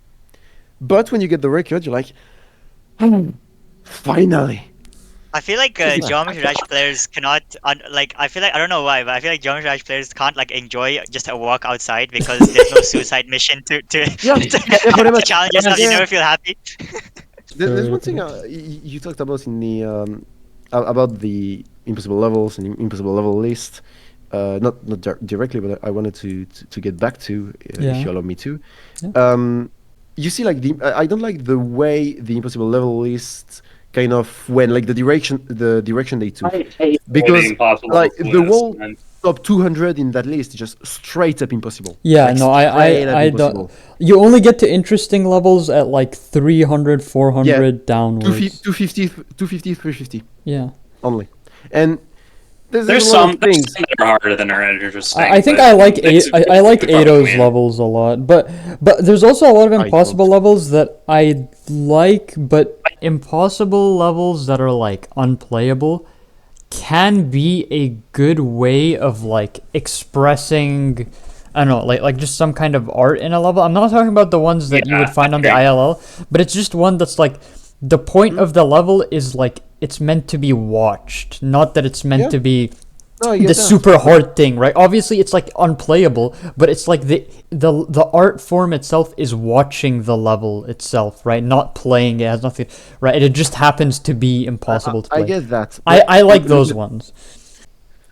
But when you get the record, you're like, finally. I feel like Just- Geometry Dash players cannot like. I feel like I don't know why, but I feel like Geometry Dash players can't like enjoy just a walk outside because there's no suicide mission to Yeah, yeah, pretty to much. challenge yourself. You Yeah. never feel happy. There's one thing you talked about in the about the impossible levels and impossible level list. Not directly, but I wanted to get back to Yeah. if you allow me to. Yeah. You see, like I don't like the way the impossible level list kind of went, like the direction they took. Because like the whole top 200 in that list is just straight up impossible. Yeah, Like, no, straight up I impossible. don't. You only get to interesting levels at like 300, 400 downwards. 250, 350 Yeah. only. And there's There's a lot some of things. that are harder than are interesting. I think but I like it's- I like it's probably Ado's mean. levels a lot, but there's also a lot of I impossible don't. levels that I like, but impossible levels that are like unplayable can be a good way of like expressing, I don't know, like just some kind of art in a level. I'm not talking about the ones that you would Yeah, find on the okay. ILL, but it's just one that's like the point of the level is like it's meant to be watched, not that it's meant Yeah. to be No, I get the that. super hard thing, right? Obviously, it's like unplayable, but it's like the art form itself is watching the level itself, right? Not playing it, has nothing, right? It just happens to be impossible to play. I get that. I like those ones.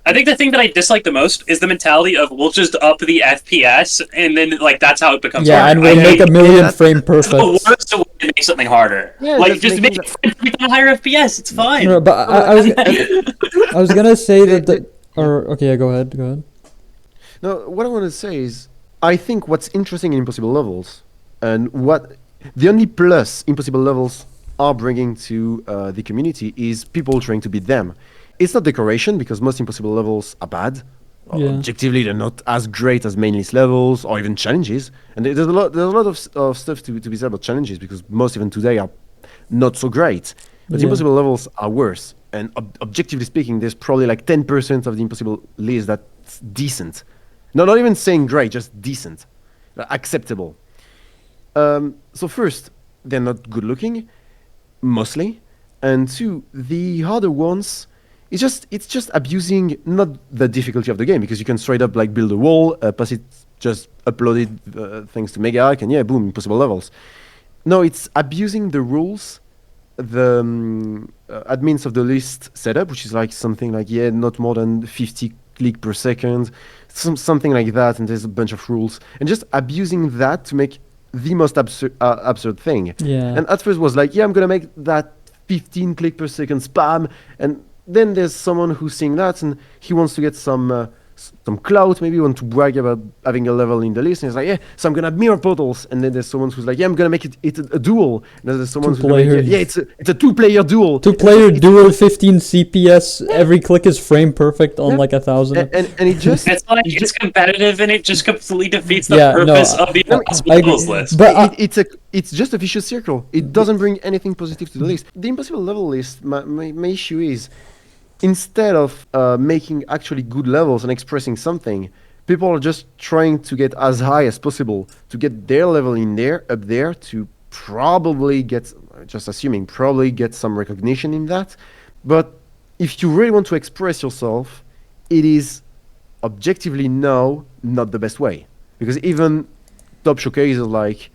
I think the thing that I dislike the most is the mentality of we'll just up the FPS and then like that's how it becomes Yeah, harder. and we'll I make a think million that's- frame the perfect. worst way to make something harder. Yeah, like just just make making it every time higher FPS. It's fine. No, but I was gonna say that or okay, yeah, go ahead. No, what I want to say is, I think what's interesting in impossible levels, and what the only plus impossible levels are bringing to the community is people trying to beat them. It's not decoration because most impossible levels are bad. Yeah. Objectively, they're not as great as main list levels or even challenges. And there's a lot of stuff to be said about challenges because most even today are not so great. But Yeah. impossible levels are worse. And objectively speaking, there's probably like 10% of the impossible list that's decent. No, not even saying great, just decent, acceptable. So first, they're not good looking, mostly, and two, the harder ones, it's just abusing not the difficulty of the game because you can straight up like build a wall, pass it, just upload it thanks to Mega Hack, and yeah, boom, impossible levels. No, it's abusing the rules the admins of the list setup, which is like something like not more than 50 click per second, something like that, and there's a bunch of rules, and just abusing that to make the most absurd thing. Yeah. And at first was like, I'm gonna make that 15 click per second spam, and then there's someone who's seeing that and he wants to get some clout, maybe want to brag about having a level in the list, and he's like, yeah, so I'm gonna have mirror portals. And then there's someone who's like, yeah, I'm gonna make it a duel. And then there's someone who's gonna make it's a 2-player duel. 2-player duel, 15 CPS. Every click is frame perfect on like 1,000. And it just it's competitive and it just completely defeats the purpose of the impossible levels list. But it's just a vicious circle. It doesn't bring anything positive to the list. The impossible level list, my issue is, instead of making actually good levels and expressing something, people are just trying to get as high as possible to get their level up there to probably get, just assuming, probably get some recognition in that. But if you really want to express yourself, it is objectively not the best way. Because even top showcases like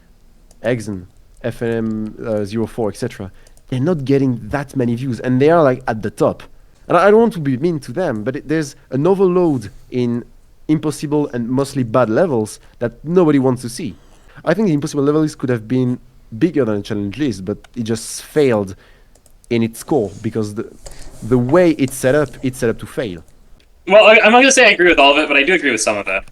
Exen, FNM04, etc., they're not getting that many views, and they are like at the top. And I don't want to be mean to them, but there's an overload in impossible and mostly bad levels that nobody wants to see. I think the impossible levels could have been bigger than a challenge list, but it just failed in its core because the way it's set up to fail. Well, I'm not going to say I agree with all of it, but I do agree with some of it.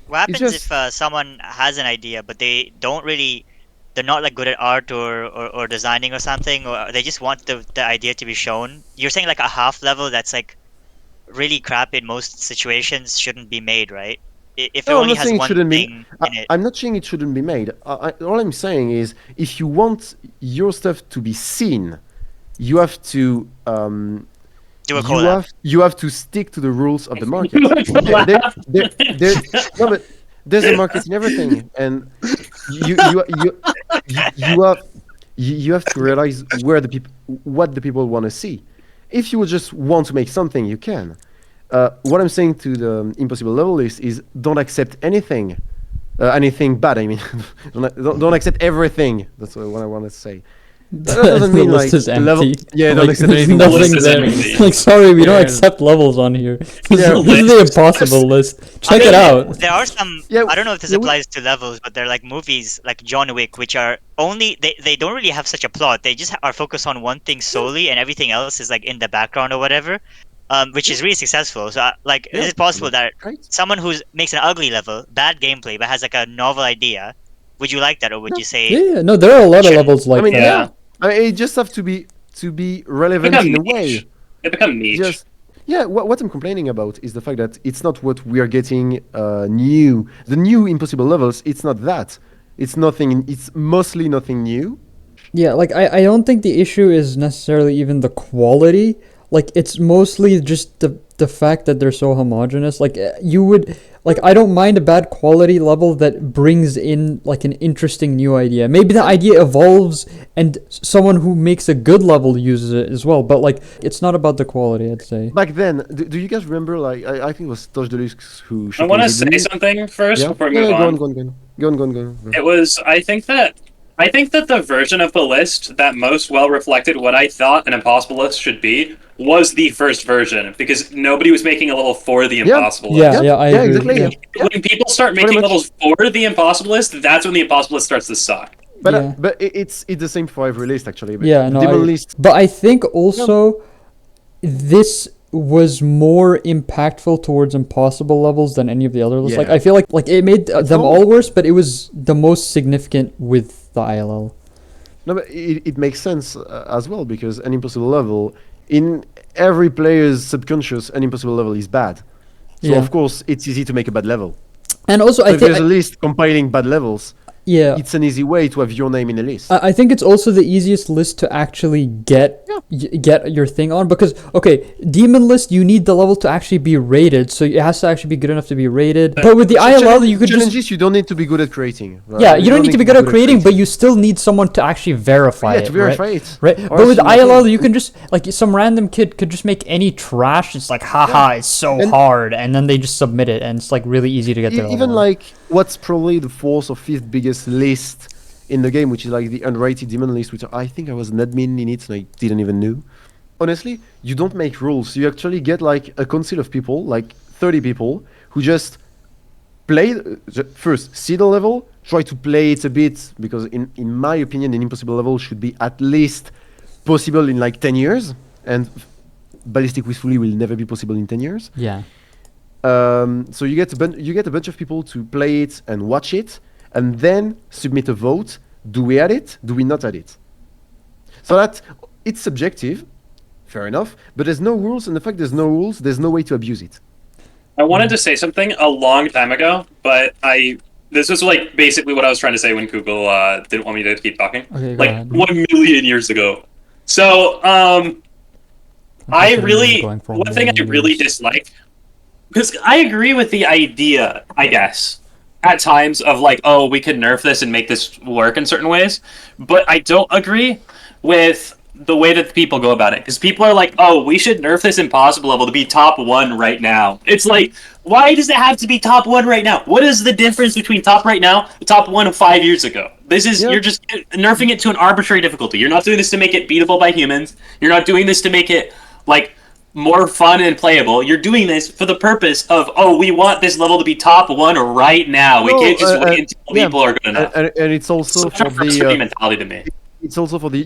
What happens if someone has an idea, but they're not like good at art or designing or something, or they just want the idea to be shown? You're saying like a half level that's like really crap in most situations shouldn't be made, right? If it only has one thing in it. I'm not saying it shouldn't be made. All I'm saying is, if you want your stuff to be seen, you have to do a collab. You have to stick to the rules of the market. No, but there's a market in everything, and you have to realize what the people want to see. If you just want to make something, you can. What I'm saying to the impossible level list is, don't accept anything bad. I mean, don't accept everything. That's what I want to say. That doesn't mean like is empty. level. Yeah, don't accept there's anything. nothing there. Like, sorry, we don't accept levels on here. This is the impossible list. Check it out. There are some. Yeah, I don't know if this applies to levels, but they're like movies like John Wick, which are only they don't really have such a plot. They just are focused on one thing solely, and everything else is like in the background or whatever. Which is really successful. So, is it possible that someone who makes an ugly level, bad gameplay, but has like a novel idea, would you like that, or would you say? Yeah, no, there are a lot of levels like that. Yeah. It just have to be relevant in a way. It become niche. What I'm complaining about is the fact that it's not what we are getting new. The new impossible levels, it's not that. It's nothing. It's mostly nothing new. Yeah, like I don't think the issue is necessarily even the quality. Like, it's mostly just the fact that they're so homogenous. Like, I don't mind a bad quality level that brings in, like, an interesting new idea. Maybe the idea evolves and someone who makes a good level uses it as well. But, like, it's not about the quality, I'd say. Back then, do you guys remember, like, I think it was Touch Deluxe who... I want to say something first before we move on. Go on. It was, I think that the version of the list that most well reflected what I thought an impossible list should be was the first version, because nobody was making a level for the impossible list. I agree. Exactly. When people start making levels for the impossible list, that's when the impossible list starts to suck. But it's the same for every list, actually. But list. But I think also this was more impactful towards impossible levels than any of the other lists. Like, I feel like it made them all worse, but it was the most significant with the ILL. No, but it makes sense as well, because an impossible level, in every player's subconscious, an impossible level is bad. So of course it's easy to make a bad level. And also, if there's a list compiling bad levels, it's an easy way to have your name in a list. I think it's also the easiest list to actually get your thing on, because demon list, you need the level to actually be rated, so it has to actually be good enough to be rated. But with the ILL, you could challenges, you don't need to be good at creating. Right? Yeah, you don't need to be good at creating, but you still need someone to actually verify it. To verify it. Right. But with ILL, you can just, like, some random kid could just make any trash. It's like, haha, it's so hard, and then they just submit it, and it's like really easy to get there. Even like what's probably the fourth or fifth biggest list in the game, which is like the unrated demon list, which I think I was an admin in it and I didn't even know. Honestly, you don't make rules. You actually get like a council of people, like 30 people, who just play, first see the level, try to play it a bit, because in my opinion, an impossible level should be at least possible in like 10 years, and Ballistic Wistfully will never be possible in 10 years. Yeah. So you get a bunch of people to play it and watch it, and then submit a vote. Do we add it? Do we not add it? So that it's subjective, fair enough. But there's no rules, and the fact there's no rules, there's no way to abuse it. I wanted to say something a long time ago, but this was like basically what I was trying to say when Google didn't want me to keep talking. Okay, go like ahead. 1,000,000 years ago. So one thing I really dislike, because I agree with the idea, I guess, at times of like, oh, we could nerf this and make this work in certain ways, but I don't agree with the way that people go about it, because people are like, oh, we should nerf this impossible level to be top 1 right now. It's like, why does it have to be top 1 right now? What is the difference between top right now and top 1 5 years ago? This is, you're just nerfing it to an arbitrary difficulty. You're not doing this to make it beatable by humans. You're not doing this to make it like more fun and playable. You're doing this for the purpose of, oh, we want this level to be top 1 right now. We can't just wait until people are good enough. And it's also Such a frustrating mentality to me. It's also for the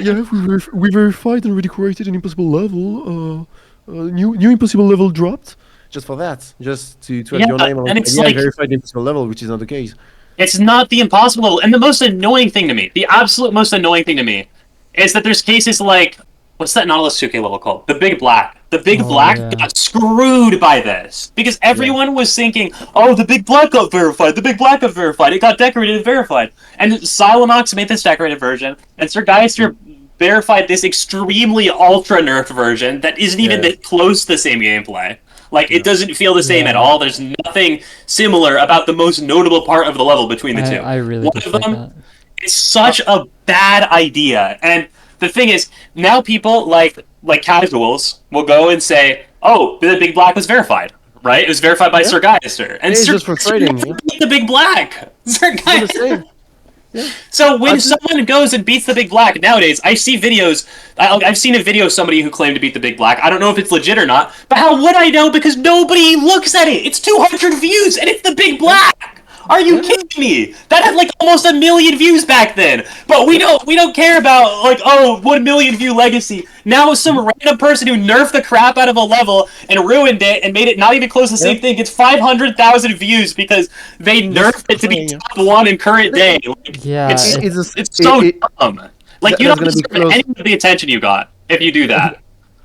we verified and redecorated an impossible level. New impossible level dropped. Just for that, just to have your name on. And it's I verified the impossible level, which is not the case. It's not the impossible level. And the most annoying thing to me, the absolute most annoying thing to me, is that there's cases like, what's that Nautilus 2K level called? The Big Black. The Big Black got screwed by this. Because everyone was thinking, oh, the Big Black got verified. The Big Black got verified. It got decorated and verified. And Silonox made this decorated version. And Sir Geister verified this extremely ultra nerfed version that isn't even that close to the same gameplay. Like, it doesn't feel the same at all. There's nothing similar about the most notable part of the level between the two. I really One of dislike them that. is such a bad idea. And the thing is, now people like casuals will go and say, "Oh, the Big Black was verified, right? It was verified by Sir Geister." And It's Sir just frustrating. Geister beat the Big Black. Sir It's the Geister. same. So when someone goes and beats the Big Black nowadays, I see videos. I've seen a video of somebody who claimed to beat the Big Black. I don't know if it's legit or not, but how would I know? Because nobody looks at it. It's 200 views, and it's the Big Black. Are you kidding me? That had like almost 1 million views back then. But we don't care about like, oh, 1 million view legacy. Now some random person who nerfed the crap out of a level and ruined it and made it not even close to the same thing gets 500,000 views because they nerfed it to be top 1 in current day. Like, Yeah, it's so dumb. Like, you don't deserve any of the attention you got if you do that.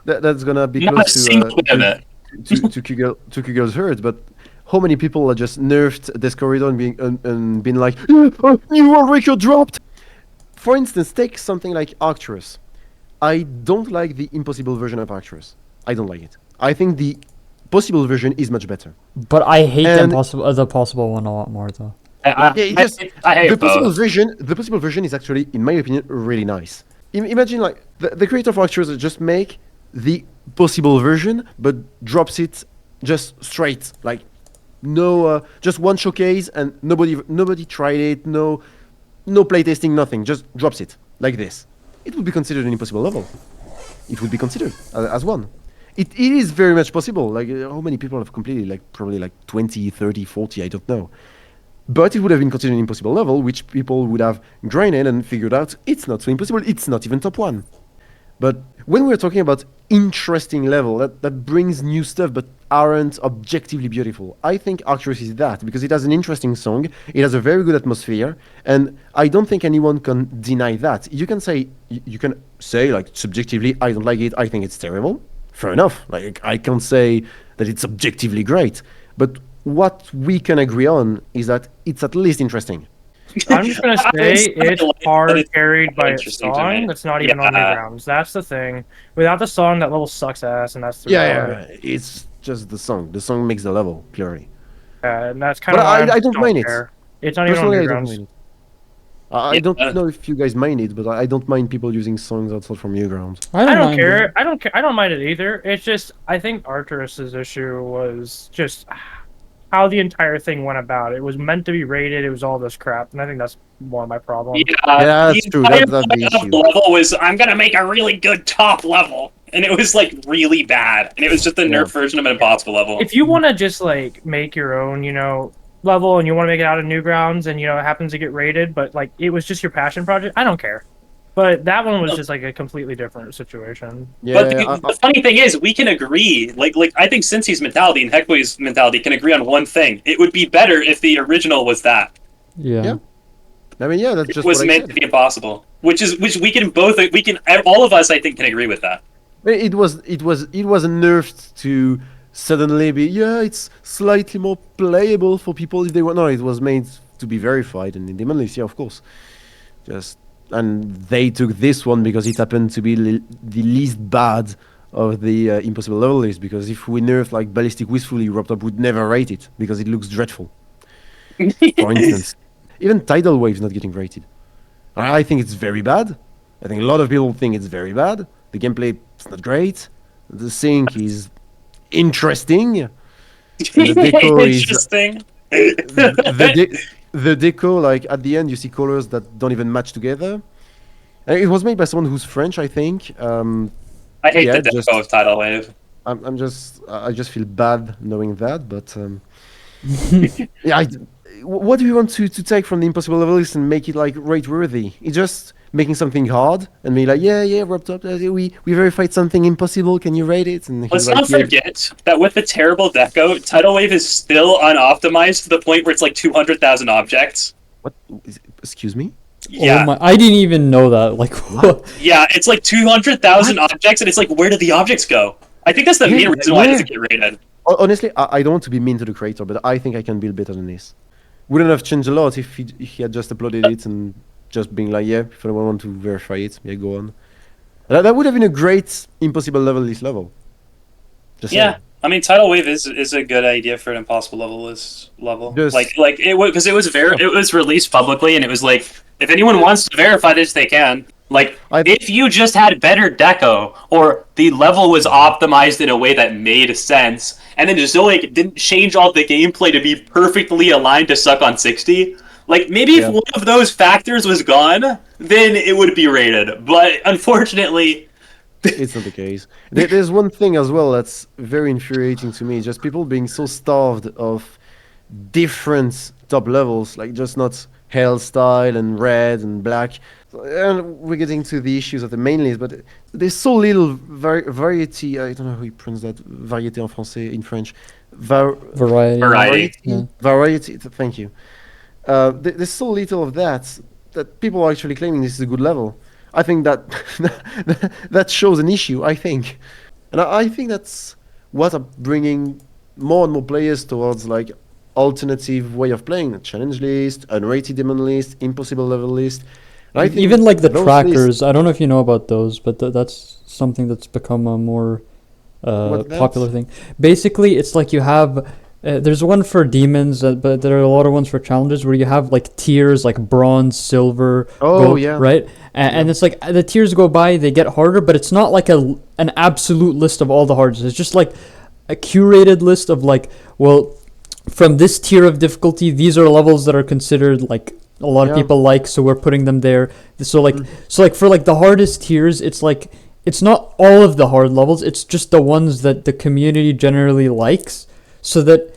That's gonna be Not a close single bit of it. to Kugel's hurt, but how many people are just nerfed this corridor and been like, new world record dropped? For instance, take something like Arcturus. I don't like the impossible version of Arcturus. I don't like it. I think the possible version is much better. But I hate the possible one a lot more, though. I hate the possible both. version. The possible version is actually, in my opinion, really nice. Imagine like the creator of Arcturus just make the possible version, but drops it just straight, like no, just one showcase and nobody tried it, no playtesting, nothing, just drops it like this. It would be considered an impossible level. It would be considered as one. It is very much possible. Like how many people have completed? Like probably like 20, 30, 40, I don't know. But it would have been considered an impossible level, which people would have grinded and figured out it's not so impossible, it's not even top 1. But when we're talking about interesting level, that brings new stuff but aren't objectively beautiful, I think Arcturus is that, because it has an interesting song, it has a very good atmosphere, and I don't think anyone can deny that. You can say like subjectively, I don't like it, I think it's terrible. Fair enough. Like I can't say that it's objectively great, but what we can agree on is that it's at least interesting. I'm just gonna say it's hard carried by a interesting to me. song that's not even on Newgrounds. That's the thing. Without the song, that level sucks ass, and that's the reality. It's just the song. The song makes the level clearly. And that's kind But of why I don't mind it. care. It's not even on Personally, I don't Newgrounds. mind it. I don't know if you guys mind it, but I don't mind people using songs outside from Newgrounds. I don't mind care. it. I don't care. I don't mind it either. It's just I think Arcturus's issue was just how the entire thing went about. It was meant to be rated. It was all this crap, and I think that's more my problem. Yeah, that's true. That's the issue. The level was, I'm gonna make a really good top level, and it was like really bad, and it was just the nerf version of an impossible level. If you want to just like make your own, level, and you want to make it out of Newgrounds, and it happens to get rated, but like it was just your passion project, I don't care. But that one was just like a completely different situation. Yeah, But the funny thing is, we can agree. Like I think Cinci's mentality and Hequa's mentality can agree on one thing. It would be better if the original was that. Yeah. Yeah. I mean, yeah, that's It just was what I meant said. to be impossible. Which we can both all of us I think can agree with that. It was nerfed to suddenly be, yeah, it's slightly more playable for people if they want. No, it was made to be verified, and in Demon List, yeah, of course. And they took this one because it happened to be the least bad of the impossible level list. Because if we nerf like Ballistic Wistfully, Robtop would never rate it because it looks dreadful. For instance, even Tidal Wave's not getting rated. I think it's very bad. I think a lot of people think it's very bad. The gameplay is not great. The sync is interesting. And the deco is Interesting. the deco. Like at the end, you see colors that don't even match together. And it was made by someone who's French, I think. I hate Yeah, the just- deco of Tidal Wave. I just feel bad knowing that. But yeah, what do you want to take from the impossible level list and make it like rate worthy? It's just making something hard and be like, yeah, Robtop, we verified something impossible. Can you rate it? And he's Let's like, not yeah. forget that with the terrible deco, Tidal Wave is still unoptimized to the point where it's like 200,000 objects. What? Excuse me? Yeah, Oh my! I didn't even know that. Like, what? yeah, it's like 200,000 objects, and it's like, where did the objects go? I think that's the main Yeah, reason why it yeah. doesn't get rated. Honestly, I don't want to be mean to the creator, but I think I can build better than this. Wouldn't have changed a lot if he had just uploaded it and just being like, yeah, if anyone want to verify it, yeah, go on. That would have been a great impossible level list level. Just Yeah, saying. I mean, Tidal Wave is a good idea for an impossible level. Just- Like it was because it was released publicly, and it was like, if anyone wants to verify this, they can. Like, if you just had better deco, or the level was optimized in a way that made sense, and then just like didn't change all the gameplay to be perfectly aligned to suck on 60, like maybe Yeah. if one of those factors was gone, then it would be rated. But unfortunately, It's not the case. There's one thing as well that's very infuriating to me, just people being so starved of different top levels, like just not hell style and red and black. And we're getting to the issues of the main list, but there's so little variety. I don't know how you pronounce that. Variété en français, in French. Variety. Variety. Yeah. Variety. Thank you. There's so little of that people are actually claiming this is a good level. I think that that shows an issue. I think, and I think that's what are bringing more and more players towards like alternative way of playing: a challenge list, unrated demon list, impossible level list. And I think Even like the those trackers. lists- I don't know if you know about those, but that's something that's become a more What's that? popular thing. Basically, it's like you have. There's one for demons, but there are a lot of ones for challenges where you have like tiers, like bronze, silver, Oh, gold, yeah. right? And it's like the tiers go by, they get harder, but it's not like an absolute list of all the hardest. It's just like a curated list of like, well, from this tier of difficulty, these are levels that are considered like a lot of Yeah. people like, so we're putting them there. So like, for like the hardest tiers, it's like it's not all of the hard levels. It's just the ones that the community generally likes, so that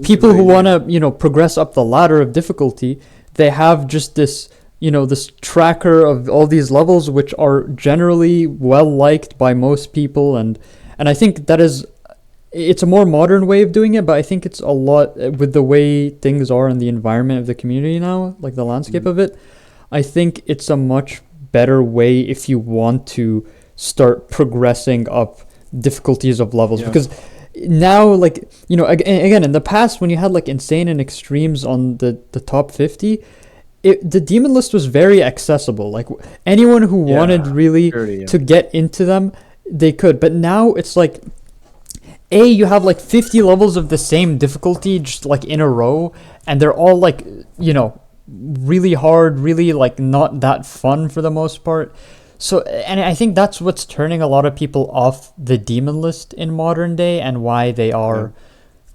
people who want to progress up the ladder of difficulty, they have just this this tracker of all these levels which are generally well liked by most people, and I think that is, it's a more modern way of doing it, but I think it's a lot with the way things are in the environment of the community now, like the landscape of it. I think it's a much better way if you want to start progressing up difficulties of levels, Yeah. because now, like, again, in the past when you had like insane and extremes on the top 50, the demon list was very accessible. Like anyone who wanted really surely, yeah. to get into them, they could. But now it's like, you have like 50 levels of the same difficulty just like in a row, and they're all like, really hard, really like not that fun for the most part. So, and I think that's what's turning a lot of people off the demon list in modern day, and why they are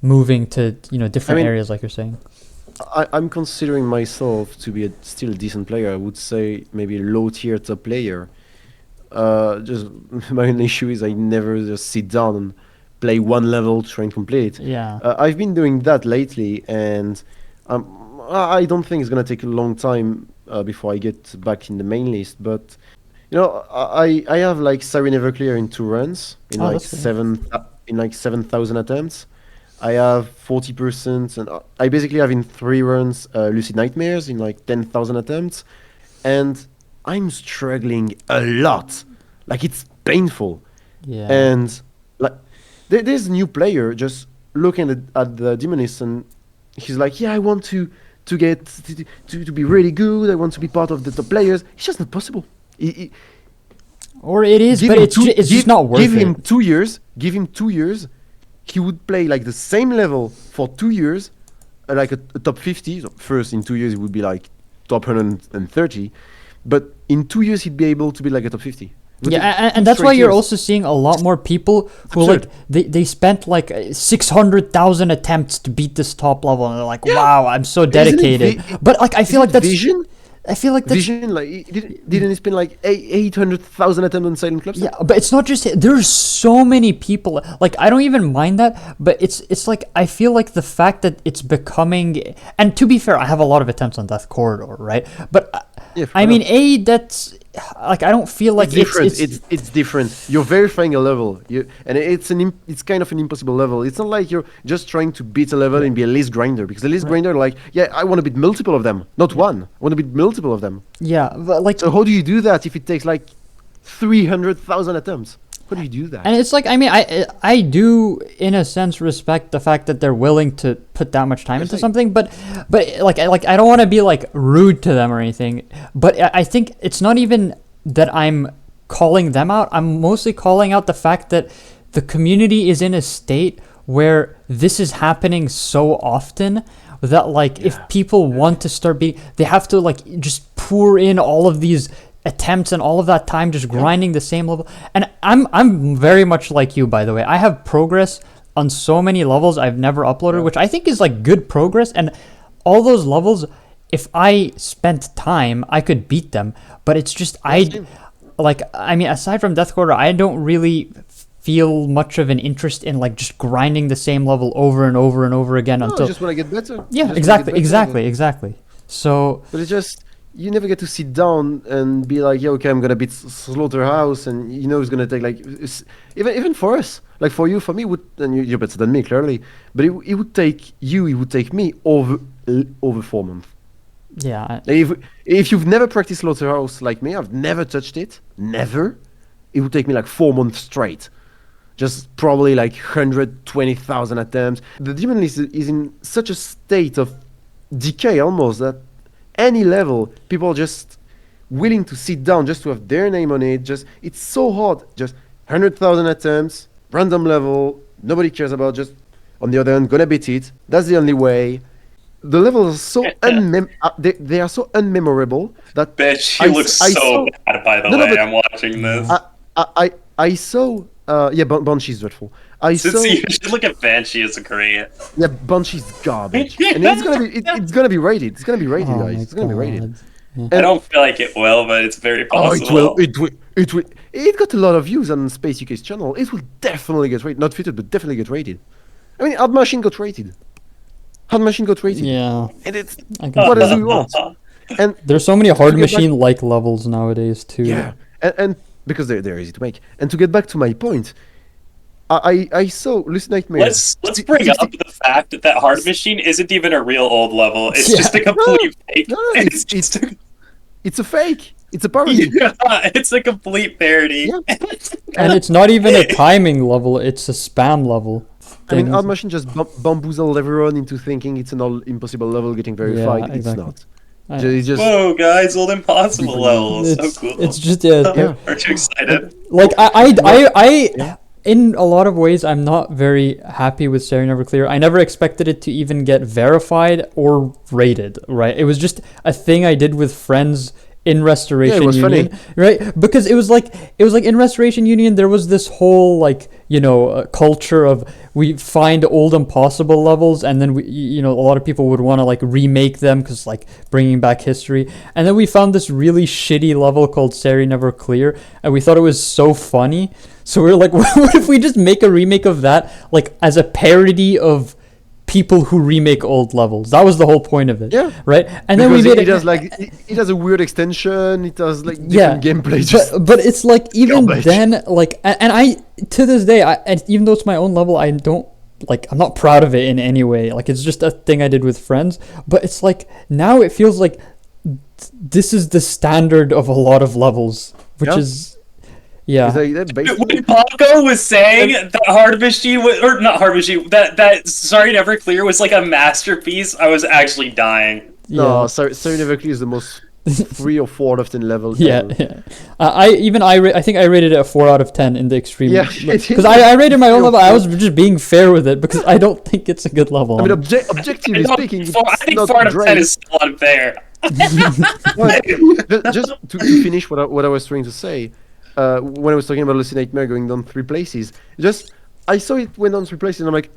moving to different areas, like you're saying. I'm considering myself to be still a decent player. I would say maybe a low tier top player. Just my only issue is I never just sit down and play one level, try and complete. Yeah. I've been doing that lately, and I don't think it's gonna take a long time before I get back in the main list. But You know, I have like Siren Everclear in 2 runs in Oh, like that's good. 7,000 attempts. I have 40%, and I basically have in 3 runs Lucid Nightmares in like 10,000 attempts, and I'm struggling a lot. Like it's painful, Yeah. and like there's a new player just looking at the Demonist, and he's like, yeah, I want to get to be really good. I want to be part of the top players. It's just not possible. Or it is, but it's just not worth give it. him 2 years. Give him 2 years. He would play like the same level for 2 years, like a top 50. So first, in 2 years, it would be like top 130. But in 2 years, he'd be able to be like a top 50. It would take Yeah, two and that's why straight you're years. also seeing a lot more people who absurd. like they spent like 600,000 attempts to beat this top level, and they're like, wow, I'm so Isn't it dedicated. But like I feel like that's Vision. I feel like that's Vision, like didn't he spend like 800,000 attempts on Silent Club? yeah, but it's not just there's so many people. Like I don't even mind that, but it's like I feel like the fact that it's becoming. And to be fair, I have a lot of attempts on Death Corridor, right? But Yeah, I fair mean, enough. that's like I don't feel like It's different. It's different. You're verifying a level, and it's kind of an impossible level. It's not like you're just trying to beat a level and be a list grinder, because the list grinder, like, yeah, I want to beat multiple of them, not one. I want to beat multiple of them. yeah, but like So how do you do that if it takes like 300,000 attempts? How do you do that? And it's like, I mean, I do in a sense respect the fact that they're willing to put that much time into something, but like I don't want to be like rude to them or anything, but I think it's not even that I'm calling them out. I'm mostly calling out the fact that the community is in a state where this is happening so often that like if people want to start being, they have to like just pour in all of these attempts and all of that time just grinding the same level. And I'm very much like you, by the way. I have progress on so many levels I've never uploaded, which I think is like good progress. And all those levels, if I spent time, I could beat them. But it's just I mean, aside from Death Quarter, I don't really feel much of an interest in like just grinding the same level over and over and over again No, until I just want to get better. yeah, Just wanna get exactly. better. So But it's just, you never get to sit down and be like, yeah, okay, I'm gonna beat Slaughterhouse, and you know it's gonna take like even for us, like for you, for me, and you're better than me clearly, but it would take you, it would take me over 4 months. yeah, If you've never practiced Slaughterhouse like me, I've never touched it, never. It would take me like 4 months straight, just probably like 120,000 attempts. The demon list is in such a state of decay almost that any level, people are just willing to sit down just to have their name on it. Just it's so hard. Just 100,000 attempts, random level, nobody cares about. Just on the other hand, gonna beat it. That's the only way. The levels are so they are so unmemorable that Bitch, he I looks s- I so saw- bad, by the No, no, way. but- I'm watching this. I saw Banshee's dreadful. I saw Since you should look at Banshee as a great. yeah Banshee's garbage, and it's gonna be rated. It's gonna be rated, oh guys. my It's gonna be rated. God. I don't feel like it will, but it's very Oh, possible. it will. It got a lot of views on Space UK's channel. It will definitely get rated. Not fitted, but definitely get rated. I mean, Hard Machine got rated. Hard Machine got rated. Yeah, And it's I can what see else do that. we want? And There's so many hard get back- machine like levels nowadays too. yeah, and because they're easy to make. And to get back to my point, I saw Lucid Nightmares. Let's bring up the fact that Hard Machine isn't even a real old level. It's Yeah. just a complete fake. No, It's just a, It's a fake. It's a parody. yeah, it's a complete parody. Yeah. And it's not even a timing level; it's a spam level. I mean, thing. Hard Machine just bamboozled everyone into thinking it's an all impossible level getting verified. Yeah, It's exactly. not. I- It's just Whoa, guys! Old Impossible level. So it's, cool. it's just yeah. Yeah. Aren't you excited? Like I Yeah. in a lot of ways, I'm not very happy with Stereo Never Clear. I never expected it to even get verified or rated, right? It was just a thing I did with friends in Restoration was Union, funny. right? Because it was like in Restoration Union, there was this whole like, culture of we find old impossible levels, and then a lot of people would want to like remake them because like bringing back history. And then we found this really shitty level called Stereo Never Clear, and we thought it was so funny. So we were like, what if we just make a remake of that, like as a parody of people who remake old levels. That was the whole point of it. Yeah. Right. And then we Because made it has like it has a weird extension. It has like yeah, different gameplay. Just but it's like even garbage. then, like, and I to this day, and even though it's my own level, I don't like. I'm not proud of it in any way. Like, it's just a thing I did with friends. But it's like now it feels like this is the standard of a lot of levels, which Yeah. is yeah. It's like that basically. When Paco was saying that Hard Machine was, or not Hard Machine, that Sorry Never Clear was like a masterpiece, I was actually dying. No, Yeah. Sorry Never Clear is the most 3 or 4 out of 10 level. Yeah, ever. yeah. I think I rated it a 4 out of 10 in the extreme. Yeah, Because I rated my own You're level. I was just being fair with it because I don't think it's a good level. I mean, objectively speaking, I think it's 4 out not of 10 great. is still unfair. Just to finish what I was trying to say, when I was talking about Lucid Nightmare going down 3 places, I saw it went down 3 places, and I'm like,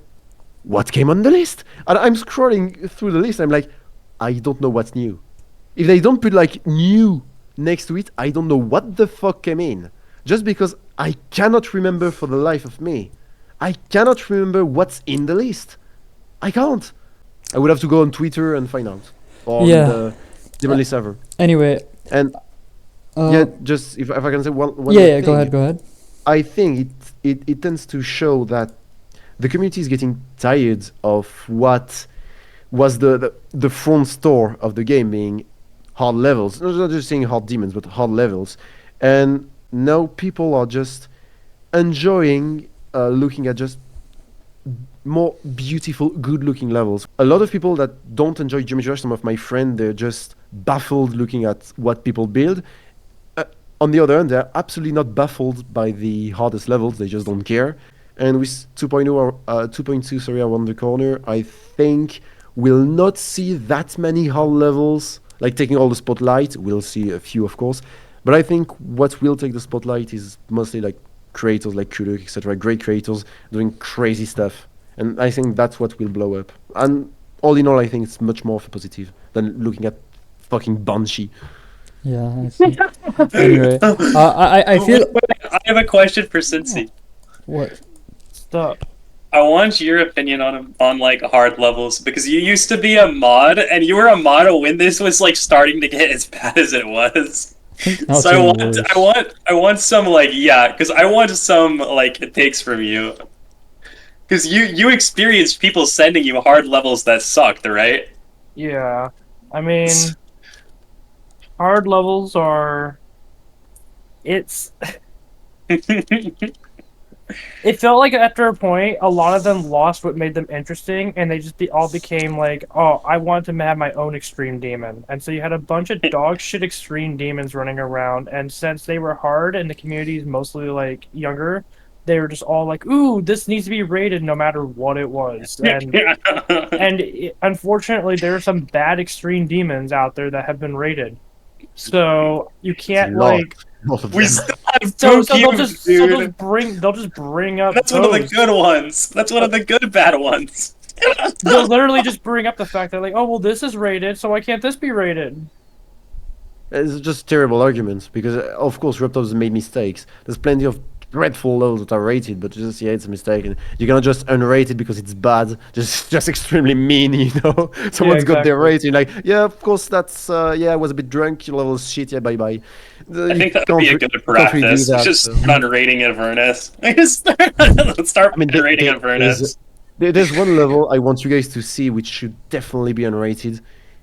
what came on the list? And I'm scrolling through the list, I'm like, I don't know what's new. If they don't put like new next to it, I don't know what the fuck came in. Just because I cannot remember for the life of me. I cannot remember what's in the list. I can't. I would have to go on Twitter and find out. Or Yeah. on the Demon List server. Anyway. And yeah, just if I can say one Yeah, more yeah, thing, go ahead. I think it tends to show that the community is getting tired of what was the front store of the game being hard levels. Not just saying hard demons, but hard levels. And now people are just enjoying looking at just more beautiful, good-looking levels. A lot of people that don't enjoy Geometry Dash, some of my friends, they're just baffled looking at what people build. On the other hand, they're absolutely not baffled by the hardest levels. They just don't care. And with 2.0 or 2.2, sorry, around the corner, I think we'll not see that many hard levels. Like taking all the spotlight, we'll see a few, of course. But I think what will take the spotlight is mostly like creators like Kuluk, etc. Great creators doing crazy stuff. And I think that's what will blow up. And all in all, I think it's much more of a positive than looking at fucking Banshee. Yeah, I see. Anyway, I feel. Wait, I have a question for Cinci. What? Stop. I want your opinion on like hard levels because you used to be a mod and you were a mod when this was like starting to get as bad as it was. Now So it's even worse. I want some like because I want some like takes from you. Because you experienced people sending you hard levels that sucked, right? Yeah. I mean, hard levels are. It's. It felt like after a point, a lot of them lost what made them interesting, and they just all became like, oh, I want to have my own extreme demon. And so you had a bunch of dog shit extreme demons running around, and since they were hard and the community is mostly like younger, they were just all like, ooh, this needs to be rated no matter what it was. And unfortunately, there are some bad extreme demons out there that have been rated. So you can't like. We still have So two they'll cubes, just dude. they'll just bring up. That's one of the those. good ones. That's one of the good bad ones. They'll literally just bring up the fact that like, oh well, this is rated, so why can't this be rated? It's just terrible arguments because, of course, Reptiles made mistakes. There's plenty of dreadful levels that are rated, but just it's a mistake, and you cannot just unrate it because it's bad. Just extremely mean, you know. Someone's got their rating, like of course that's I was a bit drunk. Your level's shit. Yeah, bye bye. I think that would be a good practice. Just start on rating Avernus. Let's start rating Avernus. There's one level I want you guys to see, which should definitely be unrated.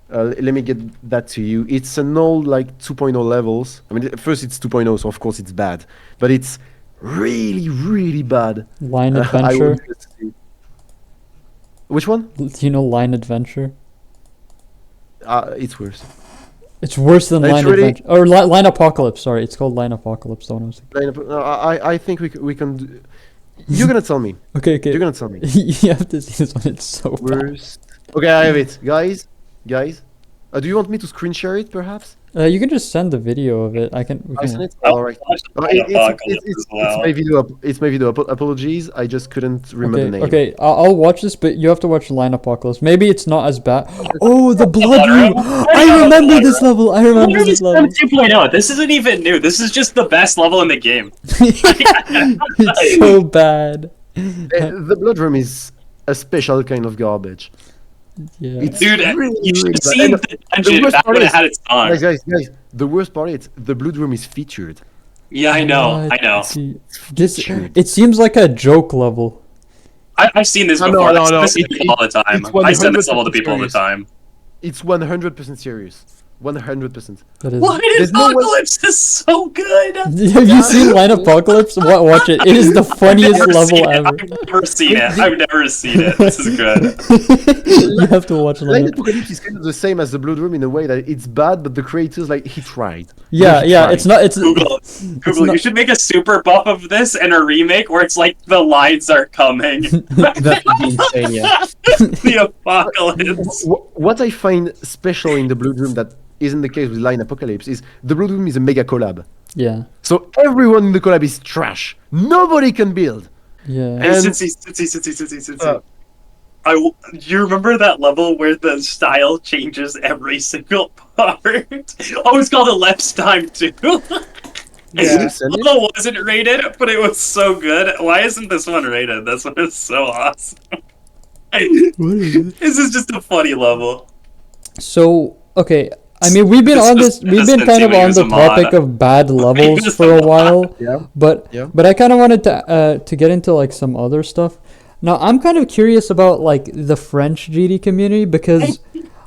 Let me get that to you. It's an old like 2.0 levels. I mean, first it's 2.0, so of course it's bad, but it's really, really bad. Line Adventure. Which one? Do you know Line Adventure? It's worse. It's worse than It's Line really- Adventure. Or Line Apocalypse, sorry. It's called Line Apocalypse, the one I was thinking. I think we can. You're gonna tell me. Okay. You're gonna tell me. You have to see this one, it's so bad. Worst. Okay, I have it, guys. Do you want me to screen share it, perhaps? You can just send the video of it. I send it. I'll All right. watch the It's Apocalypse as well. my video. It's my video. Apologies. I just couldn't remember the name. Okay, I'll watch this, but you have to watch Line Apocalypse. Maybe it's not as bad. Oh, the Blood Room! I remember this level! I remember this level. 2.0. This isn't even new. This is just the best level in the game. It's so bad. The Blood Room is a special kind of garbage. Yeah. It's Dude, really, you should really have bad. seen And the dungeon. worst That part would have is, had its song. guys, the worst part is the Blood Room is featured. Yeah, I know. What? I know. See, this Featured. it seems like a joke level. I've seen this No, before. no, I no, send this to people all the time. it's I send this level to 100% people all the serious. time. It's 100% serious. 100%. That is. What? There's no way- Apocalypse is so good. Have you seen Line Apocalypse? Watch it. It is the funniest I've never level seen it. ever. I've never seen it. I've never seen it. This is good. You have to watch Line Line. Apocalypse is kind of the same as the Blood Room in a way that it's bad, but the creators like he tried. Yeah, He yeah. tried. It's not. It's Google. Google. not- You should make a super buff of this and a remake where it's like the lines are coming. That would be insane, yeah. The apocalypse. What I find special in the Blood Room that isn't the case with Line Apocalypse is the Blood Room is a mega collab. Yeah, So everyone in the collab is trash. Nobody can build. yeah. Hey, And- Cinci. Uh, You remember that level where the style changes every single part? Oh, it's called Elapsed Time too. Yeah. Send it? Level wasn't rated, but it was so good. Why isn't this one rated? This one is so awesome. This is just a funny level. So okay, I mean we've been on this. We've been kind of on the topic of bad levels for a while, Yeah. but Yeah. I kind of wanted to get into like some other stuff. Now I'm kind of curious about like the French GD community because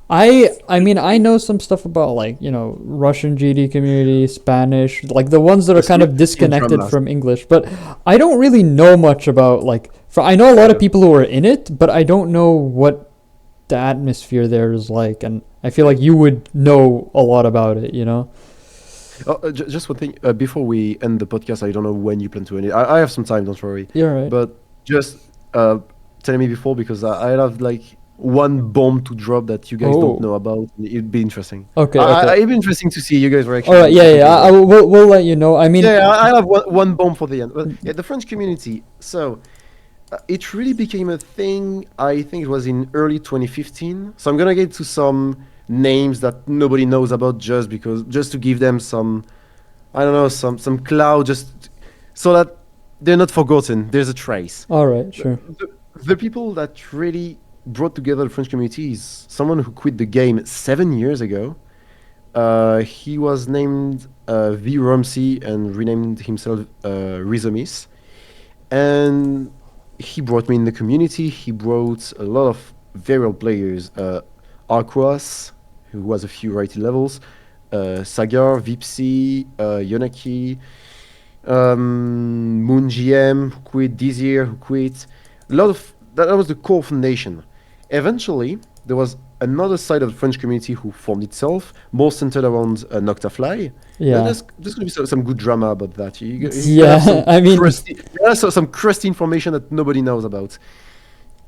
I mean I know some stuff about like Russian GD community, Spanish, like the ones that are kind of disconnected from English, but I don't really know much about like. I know a lot of people who are in it, but I don't know what the atmosphere there is like, and I feel like you would know a lot about it, Just one thing before we end the podcast. I don't know when you plan to end it. I have some time. Don't worry. Yeah, right. But just tell me before because I have like one bomb to drop that you guys Oh. don't know about. It'd be interesting. Okay, It'd be interesting to see you guys reaction. All right, yeah. We'll let you know. I mean, Yeah, I have one bomb for the end. But yeah, the French community. So it really became a thing. I think it was in early 2015. So I'm gonna get to some names that nobody knows about just to give them some, I don't know, some cloud, just so that they're not forgotten. There's a trace. all right, sure. The people that really brought together the French community is someone who quit the game 7 years ago. He was named V. Rumsey and renamed himself Rizomis. And he brought me in the community. He brought a lot of very old players. Arquas, who has a few rated levels. Sagar, Vipsy, Yonaki, Moon GM, who quit, Dizir, who quit. A lot of that was the core foundation. Eventually, there was another side of the French community who formed itself, more centered around Noctafly. Yeah. There's going to be some good drama about that. You Yeah, have some I mean- crusty, some crusty information that nobody knows about.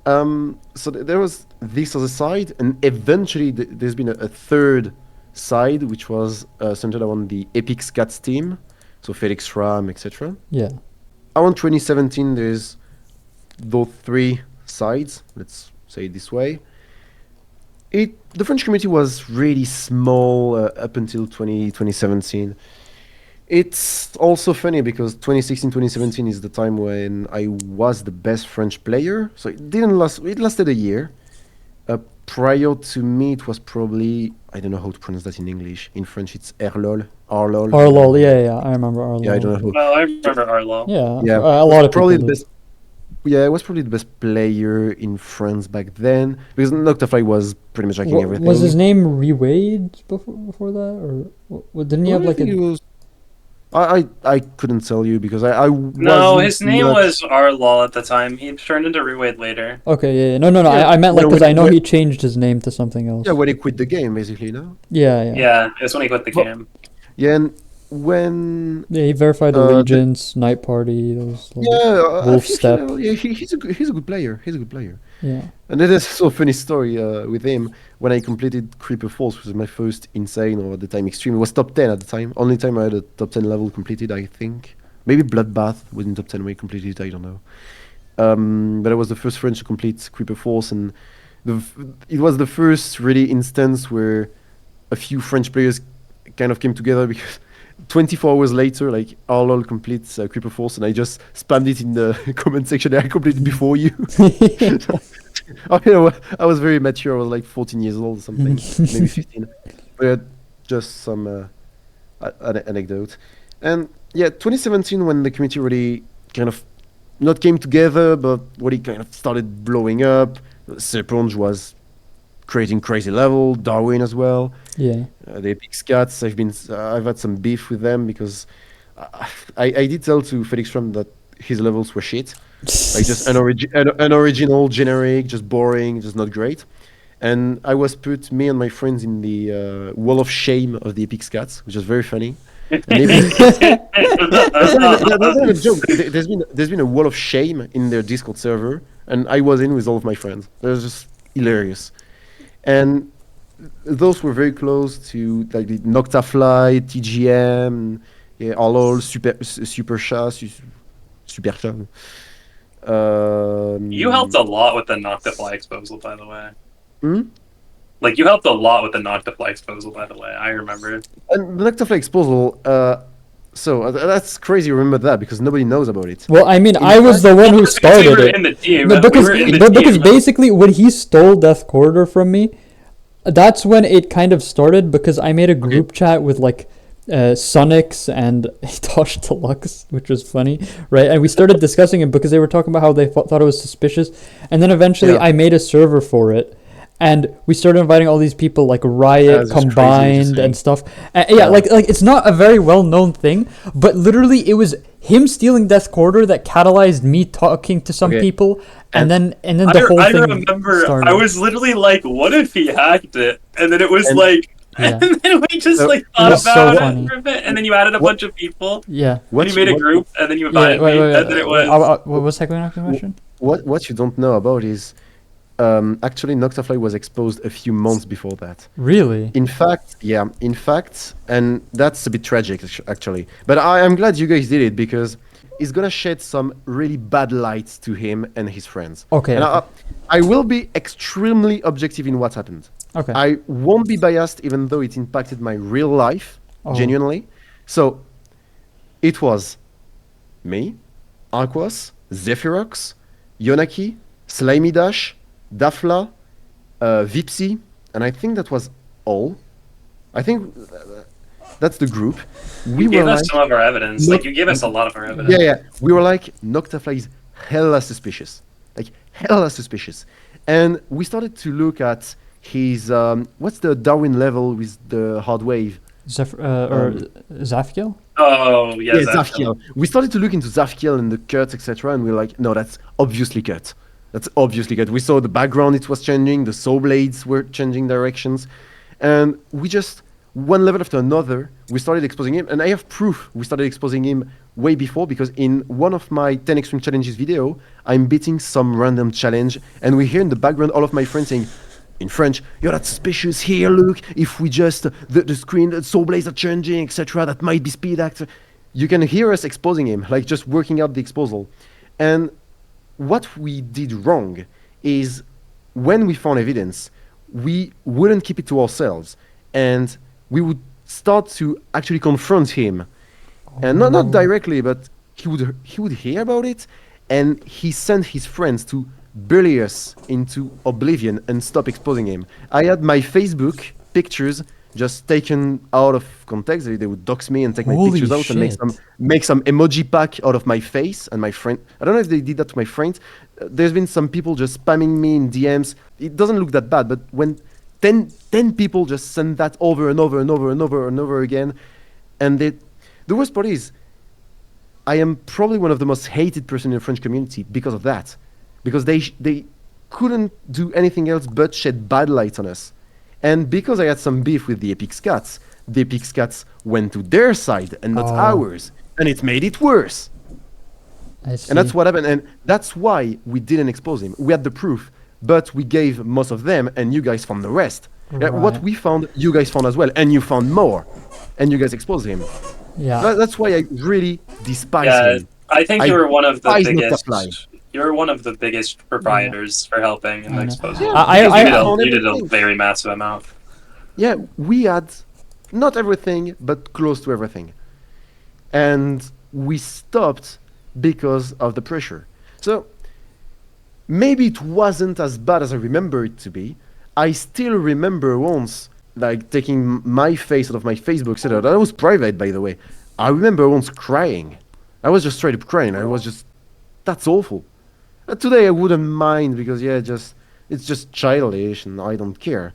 So there was this other side, and eventually there's been a third side, which was centered around the Epic Scats team, so Felix Ram, etc. Yeah. Around 2017, there's those three sides, let's say it this way. The French community was really small up until 2017. It's also funny because 2016, 2017 is the time when I was the best French player. So it didn't last. It lasted a year. Prior to me, it was probably, I don't know how to pronounce that in English. In French, it's Arlol. Arlol, yeah, I remember Arlol. Yeah, I don't know who. Well, I remember Arlo. Yeah, Yeah, a lot of probably people the do. best. Yeah, I was probably the best player in France back then because Noctafly was pretty much hacking everything. Was his name Rewade before that, or didn't he have Well, I like think a? it was. I couldn't tell you because I No, wasn't his name much- was Arlol at the time. He turned into Rewade later. Okay, yeah, no. Yeah, I meant like when- because I know when- he changed his name to something else. Yeah, when he quit the game, basically, no. Yeah. Yeah, it's when he quit the Well- game. Yeah, and when Yeah, he verified the- allegiance, night party, those. like- I Wolf think, Step. yeah, he's a good player. He's a good player. Yeah. And there's also a funny story with him when I completed Creeper Force, which was my first insane or at the time extreme. It was top 10 at the time. Only time I had a top 10 level completed, I think. Maybe Bloodbath was in top 10 when I completed it, I don't know. But I was the first French to complete Creeper Force, and it was the first really instance where a few French players kind of came together because 24 hours later, like all complete Creeper Force, and I just spammed it in the comment section. I completed before you. Oh, you know, I was very mature. I was like 14 years old or something, maybe 15. But just some anecdote. And yeah, 2017, when the community really kind of not came together, but really kind of started blowing up. Serpent was creating crazy level, Darwin as well. Yeah. The Epic Scats, I've had some beef with them because I did tell to Felix Trump that his levels were shit, like just unoriginal, generic, just boring, just not great. And I was put, me and my friends, in the wall of shame of the Epic Scats, which is very funny. And that's not a joke. There's been a wall of shame in their Discord server, and I was in with all of my friends. It was just hilarious. And those were very close to like the Noctafly, TGM, yeah, all Super Chat. You helped a lot with the Noctafly exposal, by the way. Hmm? Like, you helped a lot with the Noctafly exposal, by the way. I remember. And the Noctafly exposal, so that's crazy. Remember that because nobody knows about it. Well, I mean, I was the one who started it. In the team. No, because we were in the because team. basically when he stole Death Corridor from me, that's when it kind of started because I made a group chat with like Sonix and Tosh Deluxe, which was funny, right? And we started discussing it because they were talking about how they thought it was suspicious, and then eventually I made a server for it. And we started inviting all these people like Riot, Combined, and stuff. Like it's not a very well-known thing, but literally it was him stealing Death Corridor that catalyzed me talking to some people, and then the whole thing remember started. I was literally like, what if he hacked it? And then it was and then we just thought about it for a bit, and then you added a bunch of people. Yeah. And you made a group, and then you invited me, and then it was... What was Hequinox question? What you don't know about is actually Noctafly was exposed a few months before that. Really? In fact, and that's a bit tragic actually. But I'm glad you guys did it because it's gonna shed some really bad light to him and his friends. Okay. And I will be extremely objective in what happened. Okay. I won't be biased even though it impacted my real life, genuinely. So, it was me, Aquas, Zephyrox, Yonaki, Slimy Dash, Dafla, Vipsy, and I think that was all. I think that's the group. You gave us some of our evidence. Like, you gave us a lot of our evidence. Yeah. We were like, Noctafly is hella suspicious. Like, hella suspicious. And we started to look at his, what's the Darwin level with the hard wave? Zafkiel? Oh, yeah, Zafkiel. We started to look into Zafkiel and the cuts, etc. And we were like, no, that's obviously cut. That's obviously cut. We saw the background, it was changing. The saw blades were changing directions. And we just, one level after another, we started exposing him. And I have proof we started exposing him way before because in one of my 10 Extreme Challenges video, I'm beating some random challenge. And we hear in the background all of my friends saying, in French, you're not suspicious here, look. If we just, the screen, the saw blades are changing, etc. That might be speed actor. You can hear us exposing him, like just working out the exposal. And what we did wrong is when we found evidence, we wouldn't keep it to ourselves. And we would start to actually confront him. And not directly, but he would hear about it. And he sent his friends to bully us into oblivion and stop exposing him. I had my Facebook pictures just taken out of context. They would dox me and take my pictures out and make some emoji pack out of my face and my friend. I don't know if they did that to my friends. There's been some people just spamming me in DMs. It doesn't look that bad, but when 10 people just send that over and over and over and over and over again, and the worst part is, I am probably one of the most hated person in the French community because of that. Because they couldn't do anything else but shed bad light on us. And because I had some beef with the Epic Scats went to their side and not ours. And it made it worse. I see. And that's what happened. And that's why we didn't expose him. We had the proof, but we gave most of them and you guys found the rest. Right. What we found, you guys found as well. And you found more. And you guys exposed him. Yeah. That's why I really despise him. I think you were one of the biggest... Noctafly. You're one of the biggest proprietors for helping and exposing. Yeah, you did a very massive amount. Yeah, we had not everything, but close to everything. and we stopped because of the pressure. So maybe it wasn't as bad as I remember it to be. I still remember once, like, taking my face out of my Facebook setup. That was private, by the way. I remember once crying. I was just straight up crying. I was just, that's awful. Today I wouldn't mind because it's just childish and I don't care.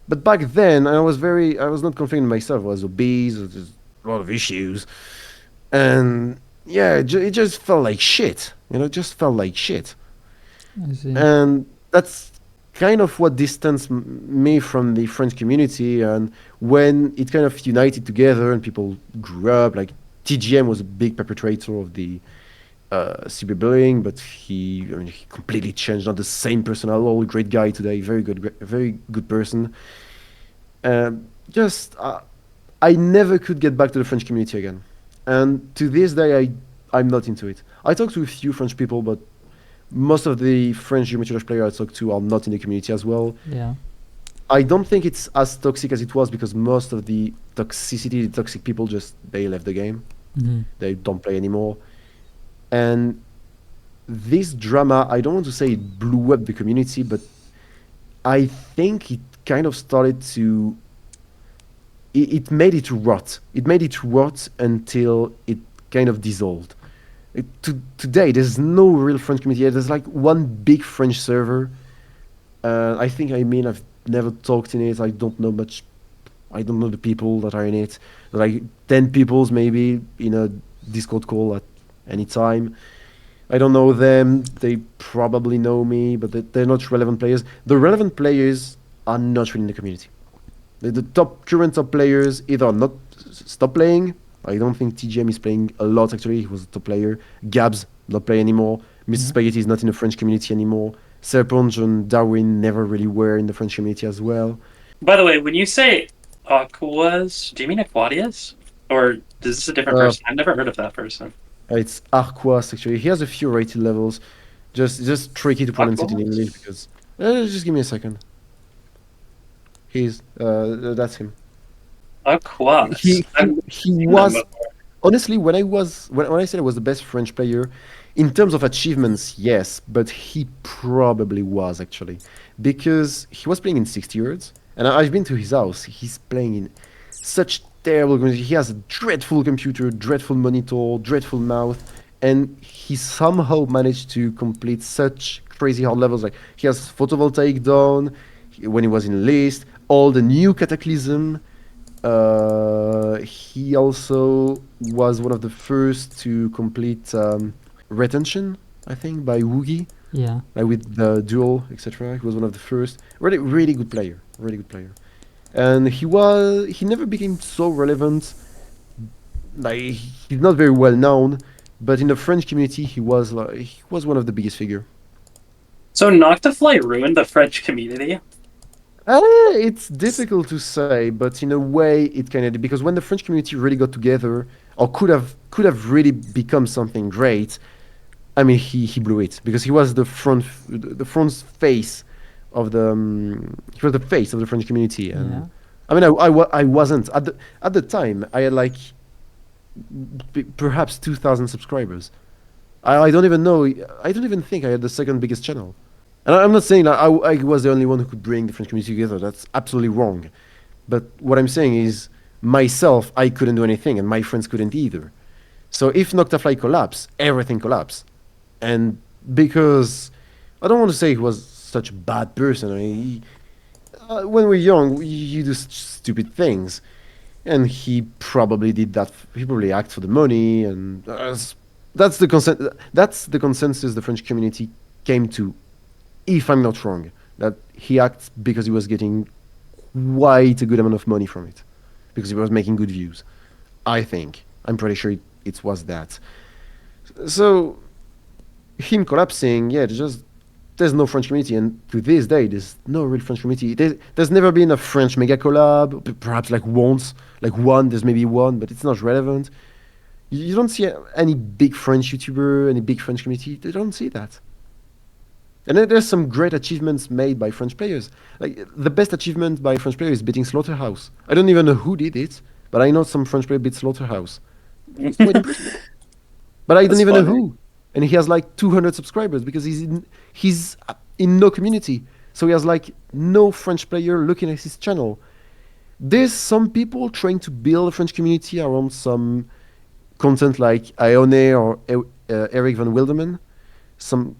But back then I was not confident in myself. I was obese. There's a lot of issues, and yeah, it just felt like shit. It just felt like shit. I see. And that's kind of what distanced me from the French community. And when it kind of united together and people grew up, like TGM was a big perpetrator of the cyberbullying, but he completely changed. Not the same person at all. Great guy today, very good person. Just I never could get back to the French community again, and to this day I'm not into it. I talk to a few French people, but most of the French Geometry Dash players I talk to are not in the community as well. Yeah. I don't think it's as toxic as it was because most of the toxic people they left the game. Hmm. They don't play anymore. And this drama, I don't want to say it blew up the community, but I think it kind of started to. It made it rot. It made it rot until it kind of dissolved. Today, there's no real French community. There's like one big French server. I've never talked in it. I don't know much. I don't know the people that are in it. Like 10 peoples maybe in a Discord call at any time. I don't know them. They probably know me, but they're not relevant players. The relevant players are not really in the community. The current top players either not stop playing. I don't think TGM is playing a lot actually. He was a top player. Gabs not play anymore. Mr. Spaghetti is not in the French community anymore. Serpent and Darwin never really were in the French community as well. By the way, when you say Aquas, do you mean Aquadius? Or is this a different person? I've never heard of that person. It's Arquas actually. He has a few rated levels. Just tricky to pronounce it in Arquas? English because. Just give me a second. That's him. Aquas. He I've he seen was them before. honestly when I said I was the best French player, in terms of achievements, yes, but he probably was actually because he was playing in 60 Hz, and I've been to his house. He's playing in such terrible conditions. He has a dreadful computer, dreadful monitor, dreadful mouth, and he somehow managed to complete such crazy hard levels. Like he has photovoltaic down when he was in list, all the new Cataclysm. He also was one of the first to complete retention, I think, by Woogie, Yeah. like with the duel, etc. He was one of the first. Really good player. Really good player. And he never became so relevant. Like he's not very well known, but in the French community, he was one of the biggest figure. So Noctafly ruined the French community? It's difficult to say, but in a way it kind of did, because when the French community really got together, or could have really become something great. I mean, he blew it because he was the front face of the he was the face of the French community, and Yeah. I mean, I wasn't at the time. I had like perhaps 2,000 subscribers. I don't even know. I don't even think I had the second biggest channel. And I'm not saying that I was the only one who could bring the French community together. That's absolutely wrong. But what I'm saying is, myself, I couldn't do anything, and my friends couldn't either. So if Noctafly collapsed, everything collapsed. And because I don't want to say he was such a bad person. I mean, when we're young, you do stupid things, and he probably did that. He probably acted for the money, and that's the consensus the French community came to. If I'm not wrong, that he acts because he was getting quite a good amount of money from it, because he was making good views. I'm pretty sure it was that. So him collapsing, yeah, there's no French community, and to this day, there's no real French community. There's never been a French mega collab, perhaps like once, like one. There's maybe one, but it's not relevant. You don't see any big French YouTuber, any big French community. You don't see that. And then there's some great achievements made by French players. Like the best achievement by a French player is beating Slaughterhouse. I don't even know who did it, but I know some French player beat Slaughterhouse. Quite impressive. But I don't That's even know funny. who. And he has like 200 subscribers because he's in no community. So he has like no French player looking at his channel. There's some people trying to build a French community around some content like Ione or Eric Van Wilderman. Some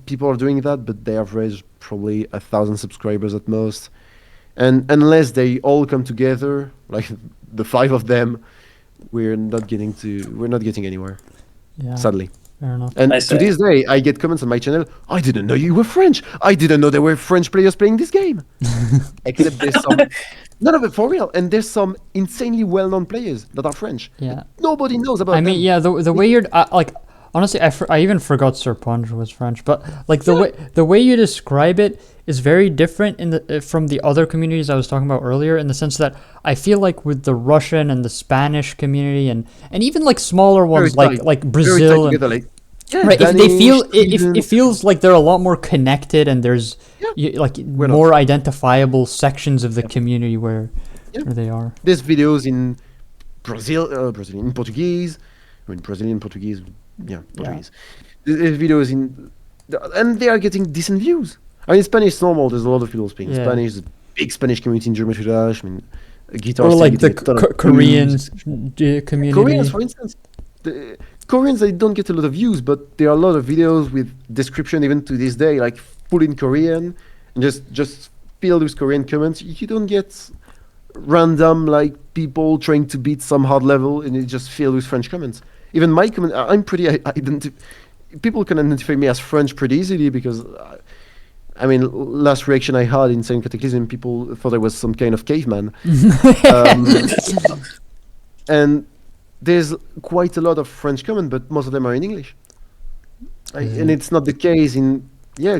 people are doing that, but they average probably 1,000 subscribers at most. And unless they all come together, like the 5 of them, we're not getting anywhere. Yeah, Sadly. fair enough. And I to see. this day, I get comments on my channel. I didn't know you were French. I didn't know there were French players playing this game. Except there's some, none of it for real. And there's some insanely well-known players that are French. Yeah. Nobody knows about I mean, them. yeah, the way you're like, honestly, I even forgot Sir Punch was French, but like the way you describe it is very different in the from the other communities I was talking about earlier, in the sense that I feel like with the Russian and the Spanish community and even like smaller ones Very tight. like Very Brazil tight and together, like, yeah, right, if they Danish, feel Sweden. it feels like they're a lot more connected, and there's like not. more identifiable sections of the community where Yeah. they are. There's videos in Brazilian Portuguese, I mean Brazilian Portuguese, Portuguese. There's videos and they are getting decent views. I mean, Spanish is normal. There's a lot of people speaking Yeah. Spanish. There's a big Spanish community in Germany. I mean, guitar. Or still like the getting a ton of views. Koreans community. Koreans, for instance, the Koreans, they don't get a lot of views, but there are a lot of videos with description even to this day, like full in Korean, and just filled with Korean comments. You don't get random like people trying to beat some hard level, and it's just filled with French comments. Even my comment, I'm pretty people can identify me as French pretty easily because. I mean, last reaction I had in Silent Cataclysm, people thought I was some kind of caveman. And there's quite a lot of French comment, but most of them are in English. And it's not the case in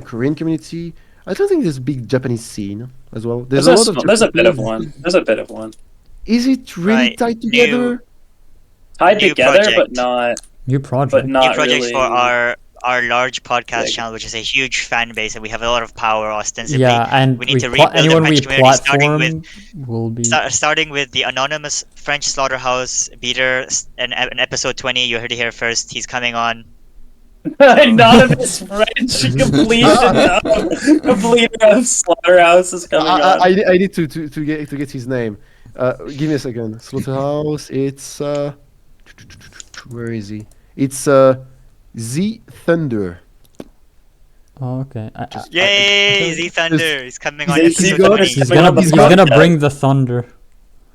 Korean community. I don't think there's a big Japanese scene as well. There's a lot of There's a bit of Japanese- one. There's a bit of one. Is it really Right, tied together? Tied New together, project. but not New project. but New not project really. for our large podcast big. channel, which is a huge fan base, and we have a lot of power ostensibly. Yeah, and we need to pla- rebuild the anyone we French community, starting platform with will be. starting with the anonymous French slaughterhouse beater. In episode 20, you heard it here first. He's coming on. Anonymous French completion of Slaughterhouse is coming on. I need to get his name. Give me a second. Slaughterhouse. It's where is he? It's Z Thunder. Oh, okay. Yay, Z Thunder! He's coming on Z episode Thunder 20. is coming on the He's gonna podcast. bring the thunder.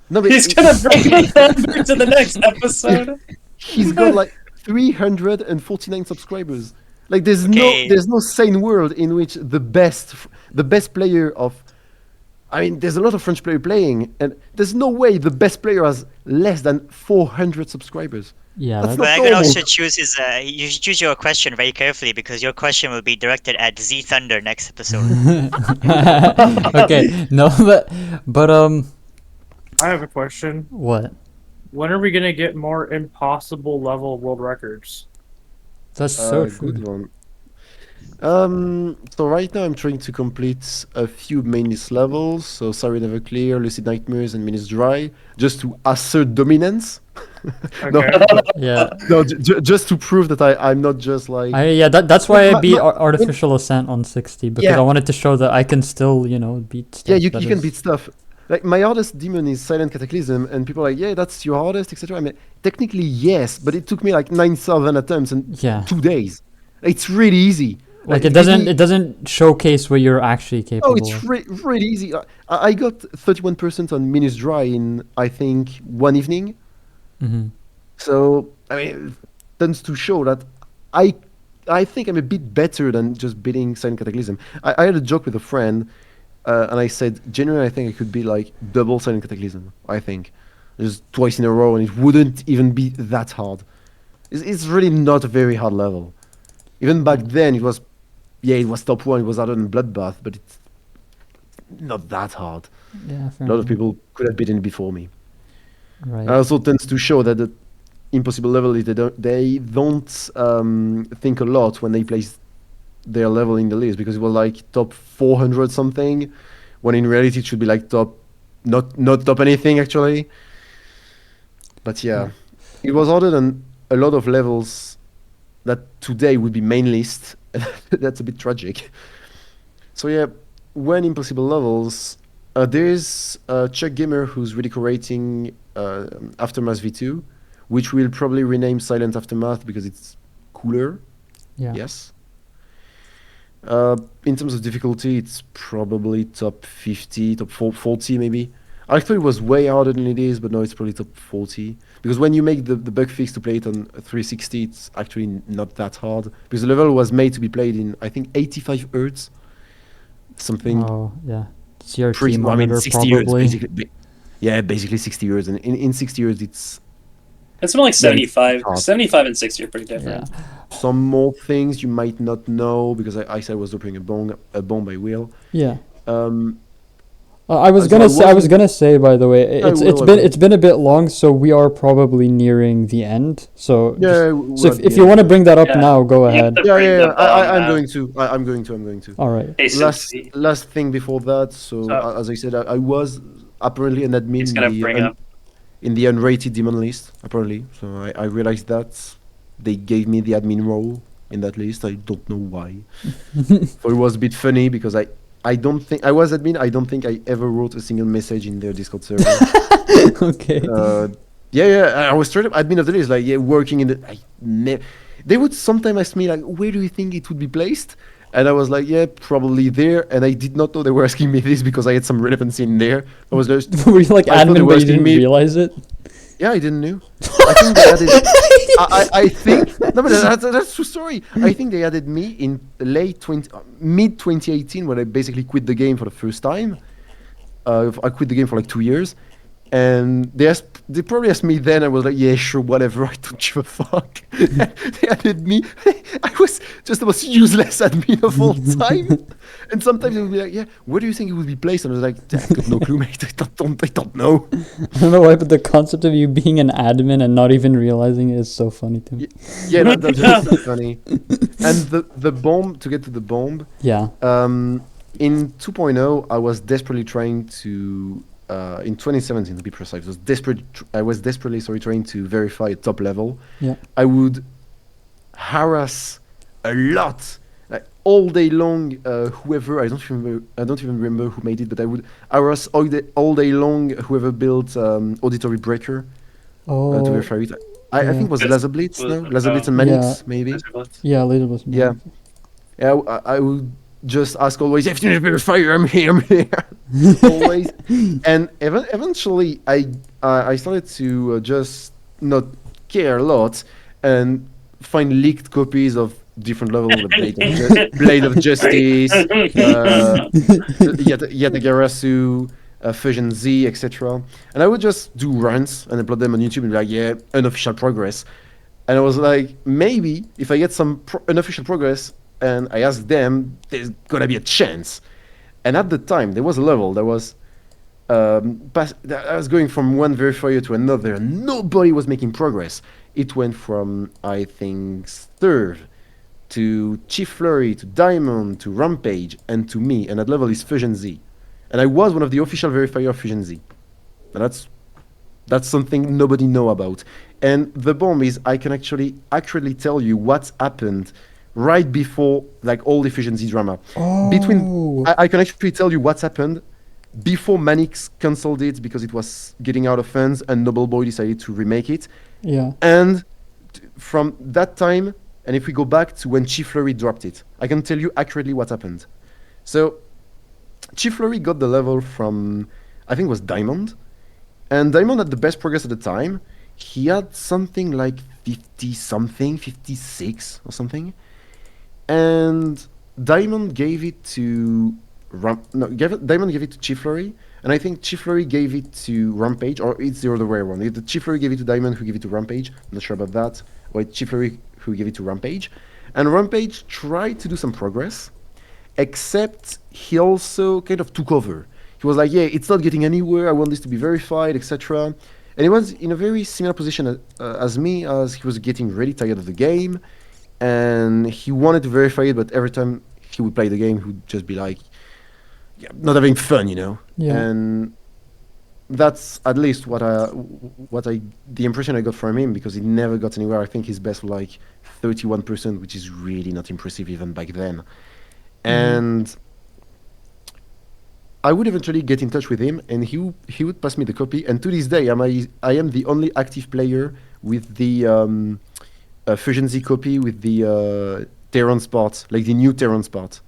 No, but He's gonna bring the thunder to the next episode. he's got like 349 subscribers. Like Okay. there's no sane world in which the best player of, I mean, there's a lot of French player playing, and there's no way the best player has less than 400 subscribers. Yeah, That's that's, But I normal. can also choose his. You should choose your question very carefully because your question will be directed at Z Thunder next episode. okay. No, but I have a question. what? When are we gonna get more impossible level world records? That's so true. Good one. So right now I'm trying to complete a few main list levels, so Sorry Never Clear, Lucid Nightmares, and Minutes Dry, just to assert dominance. No, Okay. Yeah. no, just to prove that I'm not just like. That's why I Ma- beat ma- Artificial Ascent on 60, because Yeah. I wanted to show that I can still, beat stuff. Yeah, you that can is- beat stuff. Like my hardest demon is Silent Cataclysm, and people are like, yeah, that's your hardest, etc. I mean, technically yes, but it took me like 9,000 attempts in Yeah. 2 days. It's really easy. Like really- it doesn't showcase what you're actually capable Oh, it's of. really easy. I got 31% on Minus Dry in I think 1 evening. Mhm. So I mean, it tends to show that I think I'm a bit better than just beating Silent Cataclysm. I had a joke with a friend, and I said, genuinely, I think I could be like double Silent Cataclysm. I think, just twice in a row, and it wouldn't even be that hard. It's really not a very hard level. Even back then, it was top 1. It was harder than Bloodbath, but it's not that hard. Yeah, fair A lot of enough. people could have beaten it before me. Right. And also tends to show that the impossible level is they don't think a lot when they place their level in the list, because it was like top 400 something, when in reality it should be like top not top anything actually. But yeah, it was harder than a lot of levels that today would be main list. That's a bit tragic. So yeah, when impossible levels, there's Chuck Gamer who's redecorating Aftermath V2, which we'll probably rename Silent Aftermath because it's cooler. Yeah. Yes. In terms of difficulty, it's probably top 50, top 40 maybe. I thought it was way harder than it is, but no, it's probably top 40. Because when you make the bug fix to play it on 360, it's actually not that hard. Because the level was made to be played in, I think, 85 Hz. Something Oh, yeah. CRT pretty, well, I monitor, mean, 60 Hz, probably. basically. Yeah, basically 60 Hz. And in 60 Hz, It's more like Yeah, it's 75. hard. 75 and 60 are pretty different. Yeah. some more things you might not know, because I said I was opening a bomb by will. Yeah. Um, I was So gonna I say. I was wasn't- gonna say. By the way, I it's will. it's been a bit long, so we are probably nearing the end. So yeah, just- we're so at if the you end. want to bring that up Yeah. now, go You have ahead. to Yeah, bring yeah, the bomb I'm out. going to. I'm going to. All right. Hey, Last Cinci, thing before that. So So- as I said, I was apparently an admin he's gonna bring up. in the unrated demon list. Apparently, so I realized that they gave me the admin role in that list. I don't know why. So it was a bit funny because I don't think I was admin. I don't think I ever wrote a single message in their Discord server. Okay. Yeah, I was straight up admin of the list, like yeah, working in the. They would sometimes ask me like, where do you think it would be placed? And I was like, yeah, probably there. And I did not know they were asking me this because I had some relevancy in there. I was just, Were you like I thought they admin, were but you asking didn't me- realize it? yeah, I didn't know. I think they added. I think no, but that's true story. I think they added me in mid 2018 when I basically quit the game for the first time. I quit the game for like 2 years, and they probably asked me then. I was like, yeah, sure, whatever. I don't give a fuck. They added me. I was just the most useless admin of all time. And sometimes they would be like, yeah, where do you think it would be placed? And I was like, I got no clue, mate. I don't know. I don't know why, but the concept of you being an admin and not even realizing it is so funny to me. Yeah, that's just so funny. And the bomb, to get to the bomb, Yeah. in 2.0, I was desperately trying to, in 2017 to be precise, I was desperately trying to verify a top level. Yeah. I would harass a lot, like all day long, whoever, I don't even remember who made it, but I would harass all day long whoever built Auditory Breaker to Oh. verify it. I yeah. think it was That's- Laserblitz, no? was- Laserblitz and Yeah. Manix, maybe? Yeah, later was. Yeah. Yeah, I would just ask always, if you need fire, I'm here. Always. And eventually, I started to just not care a lot and find leaked copies of different levels of Blade of Justice, Yatagarasu, Fusion Z, etc. And I would just do runs and upload them on YouTube and be like, yeah, unofficial progress. And I was like, maybe if I get some unofficial progress and I ask them, there's gonna be a chance. And at the time, there was a level that was, I was going from one verifier to another, and nobody was making progress. It went from, I think, third to Chief Flurry to Diamond to Rampage and to me, and that level is Fusion Z. And I was one of the official verifier of Fusion Z. And that's something nobody know about. And the bomb is I can actually accurately tell you what's happened right before like all the Fusion Z drama. Oh. I can actually tell you what's happened before Manix cancelled it because it was getting out of funds and Noble Boy decided to remake it. Yeah. And from that time, and if we go back to when Chief Flurry dropped it, I can tell you accurately what happened. So Chief Flurry got the level from, I think it was Diamond. And Diamond had the best progress at the time. He had something like 50 something, 56 or something. And Diamond gave it to Diamond gave it to Chief Flurry, and I think Chief Flurry gave it to Rampage, or it's the other way around. The Chief Flurry gave it to Diamond, who gave it to Rampage. I'm not sure about that. Or it's Chief Flurry who gave it to Rampage. And Rampage tried to do some progress, except he also kind of took over. He was like, yeah, it's not getting anywhere, I want this to be verified, etc. And he was in a very similar position as me, as he was getting really tired of the game, and he wanted to verify it, but every time he would play the game, he would just be like, yeah, not having fun, you know? Yeah. And that's at least the impression I got from him, because he never got anywhere. I think his best was like 31%, which is really not impressive even back then. And I would eventually get in touch with him, and he would pass me the copy. And to this day, I am the only active player with the Fusion Z copy with the Terran's part, like the new Terran's part.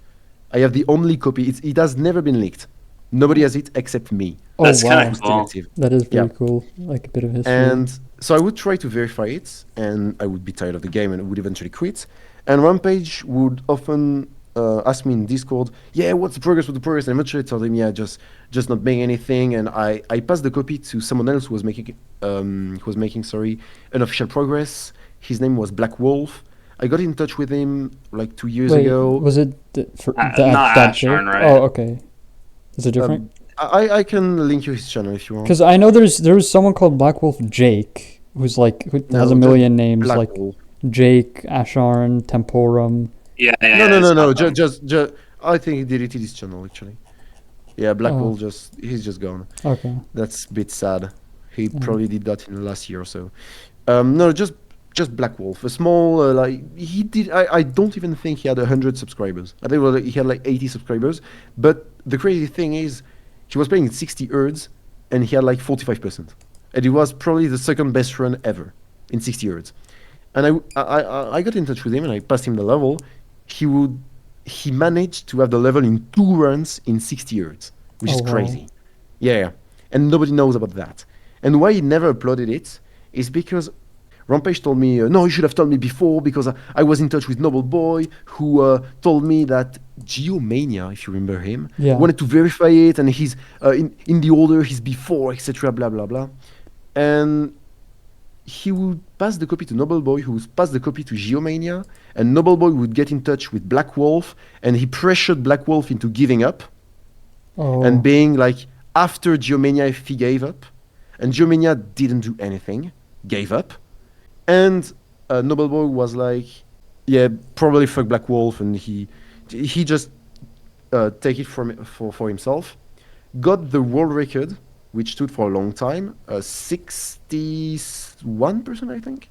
I have the only copy. It has never been leaked. Nobody has it except me. Oh That's wow, kind of Still cool. active. that is pretty Yeah. cool. Like a bit of history. And so I would try to verify it, and I would be tired of the game and would eventually quit. And Rampage would often ask me in Discord, "Yeah, what's the progress? What's the progress?" And eventually I told him, "Yeah, just not making anything." And I passed the copy to someone else who was making unofficial progress. His name was Black Wolf. I got in touch with him like 2 years Wait, ago. was it Not that Ashorn, Jake? right? Oh, okay. Is it different? I can link you his channel if you want. Because I know there's someone called Black Wolf Jake who has No, a million names Black like Wolf. Jake, Asharn, Temporum. Yeah. No. it's Just I think he deleted his channel actually. Yeah, Black Oh. Wolf he's just gone. Okay. That's a bit sad. He probably did that in the last year or so. No, just Black Wolf. A small he did. I don't even think he had 100 subscribers. I think he had like 80 subscribers. But the crazy thing is, he was playing in 60 hertz, and he had like 45%. And it was probably the second best run ever in 60 hertz. And I got in touch with him, and I passed him the level. He managed to have the level in 2 runs in 60 hertz, which is Oh, wow. crazy. Yeah, and nobody knows about that. And why he never uploaded it is because Rampage told me, no, you should have told me before, because I was in touch with Noble Boy, who told me that Geomania, if you remember him, Yeah. wanted to verify it, and he's in the order, he's before, etc., blah, blah, blah. And he would pass the copy to Noble Boy, who would pass the copy to Geomania, and Noble Boy would get in touch with Black Wolf, and he pressured Black Wolf into giving up, Oh. and being like, after Geomania, if he gave up, and Geomania didn't do anything, gave up, and Noble Boy was like, yeah, probably fuck Black Wolf, and he just take it for himself, got the world record, which stood for a long time, 61%, I think.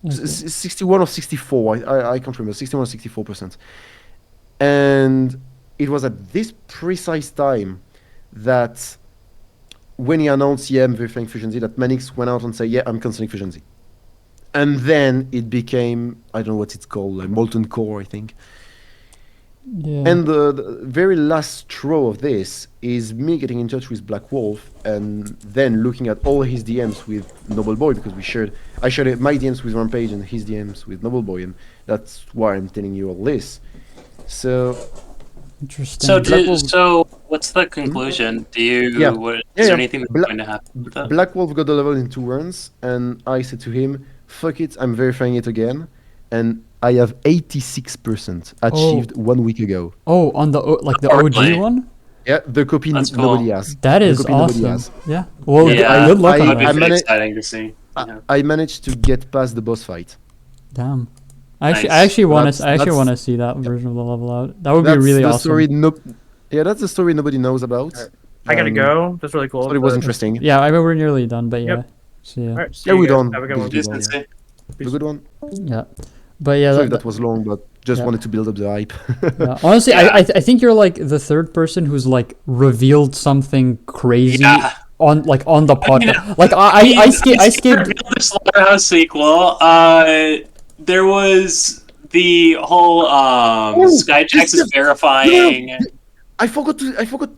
Okay. 61 or 64, I can't remember, 61 or 64%. And it was at this precise time that when he announced, yeah, I'm verifying Fusion Z, that Manix went out and said, yeah, I'm cancelling Fusion Z. And then it became, I don't know what it's called, like Molten Core, I think. Yeah. And the very last straw of this is me getting in touch with Black Wolf, and then looking at all his DMs with Noble Boy, because I shared my DMs with Rampage and his DMs with Noble Boy, and that's why I'm telling you all this. So Interesting. So what's the conclusion? Do you? Yeah. Is Yeah, there yeah. anything that's going to happen with that? Black Wolf got the level in 2 runs, and I said to him, fuck it, I'm verifying it again. And I have 86% achieved 1 week ago. Oh, on the the Hardly. OG one? Yeah, the copy That's cool. nobody has. That The is copy nobody awesome. has. Yeah. Well, Yeah, good luck I- on That'd be that. I pretty managed- exciting to see. Yeah. I managed to get past the boss fight. Damn. Nice. I actually want to. That's- want to see that version of the level out. That would be That's really the awesome. story. Yeah, that's the story nobody knows about. I gotta Um, go. That's really cool. Thought it was but- interesting. Yeah, I mean we're nearly done, but yeah. Yep. So yeah, All right, see Yeah, you we're guys. done. Have a good one. Busy. Yes, Yeah. Cinci. A good one. yeah. But yeah, Sorry that was long, but just Yeah. wanted to build up the hype. yeah. Honestly, Yeah. I think you're like the third person who's like revealed something crazy Yeah. on the podcast. mean, Like I skipped. The Slaughterhouse sequel. There was the whole Skyjax is verifying. I forgot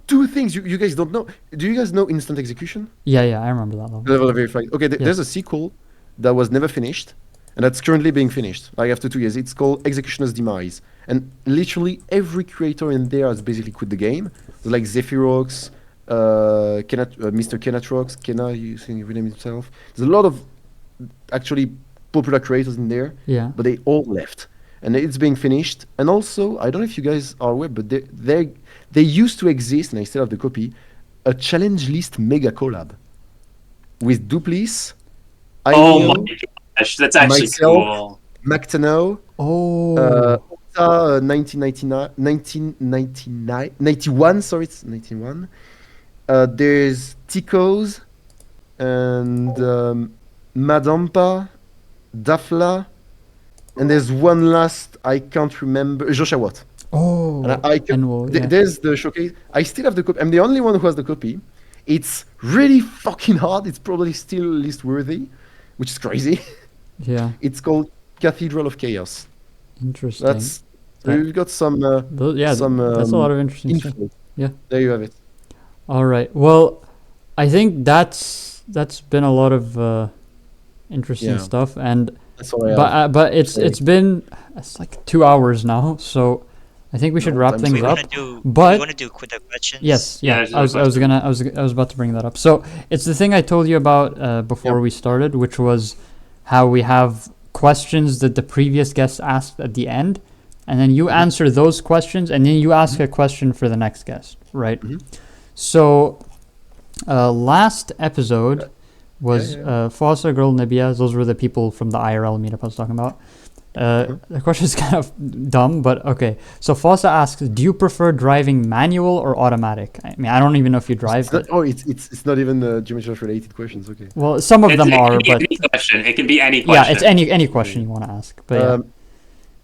2 things you guys don't know. Do you guys know Instant Execution? Yeah, I remember that level. Level of verified. Okay, Yeah. there's a sequel that was never finished, and that's currently being finished, like after 2 years. It's called Executioner's Demise, and literally every creator in there has basically quit the game. There's like Zephyrox, Mr. Kenatrox, Kena, you think he renamed himself. There's a lot of actually popular creators in there, Yeah. but they all left, and it's being finished. And also, I don't know if you guys are aware, but they used to exist, and I still have the copy, a challenge list mega collab with Duplis, Oh Aeneo, my gosh, that's actually myself, cool. Mactano, Oh. Ota, 1991, sorry, it's 91, There's Tico's and Madampa, Dafla, and there's one last I can't remember. Joshua Watt. Oh, And yeah. there's the showcase. I still have the copy. I'm the only one who has the copy. It's really fucking hard. It's probably still list worthy, which is crazy. Yeah, It's called Cathedral of Chaos. interesting. That's so we've got some Yeah, some that's a lot of interesting stuff. info. Yeah. There you have it. All right. Well, I think that's been a lot of interesting Yeah. stuff, and That's all I have. but it's Sorry. it's like 2 hours now, so I think we should No, wrap time's things We up. want to do. But- we want to do the questions. Yes, Yeah, yeah. it's I was a I was about to bring that up. So it's the thing I told you about before Yep. we started, which was how we have questions that the previous guest asked at the end, and then you answer those questions, and then you ask a question for the next guest, right? Mhm. So last episode was yeah. Foster Girl Nibia. Those were the people from the IRL meetup I was talking about. The question is kind of dumb, but okay. So Fossa asks, do you prefer driving manual or automatic? I mean, I don't even know if you drive. It's not, But, it's not even geometry related questions. Okay. well, some of them it are, can be but any question. It can be any yeah, question. it's any question you want to ask. But yeah.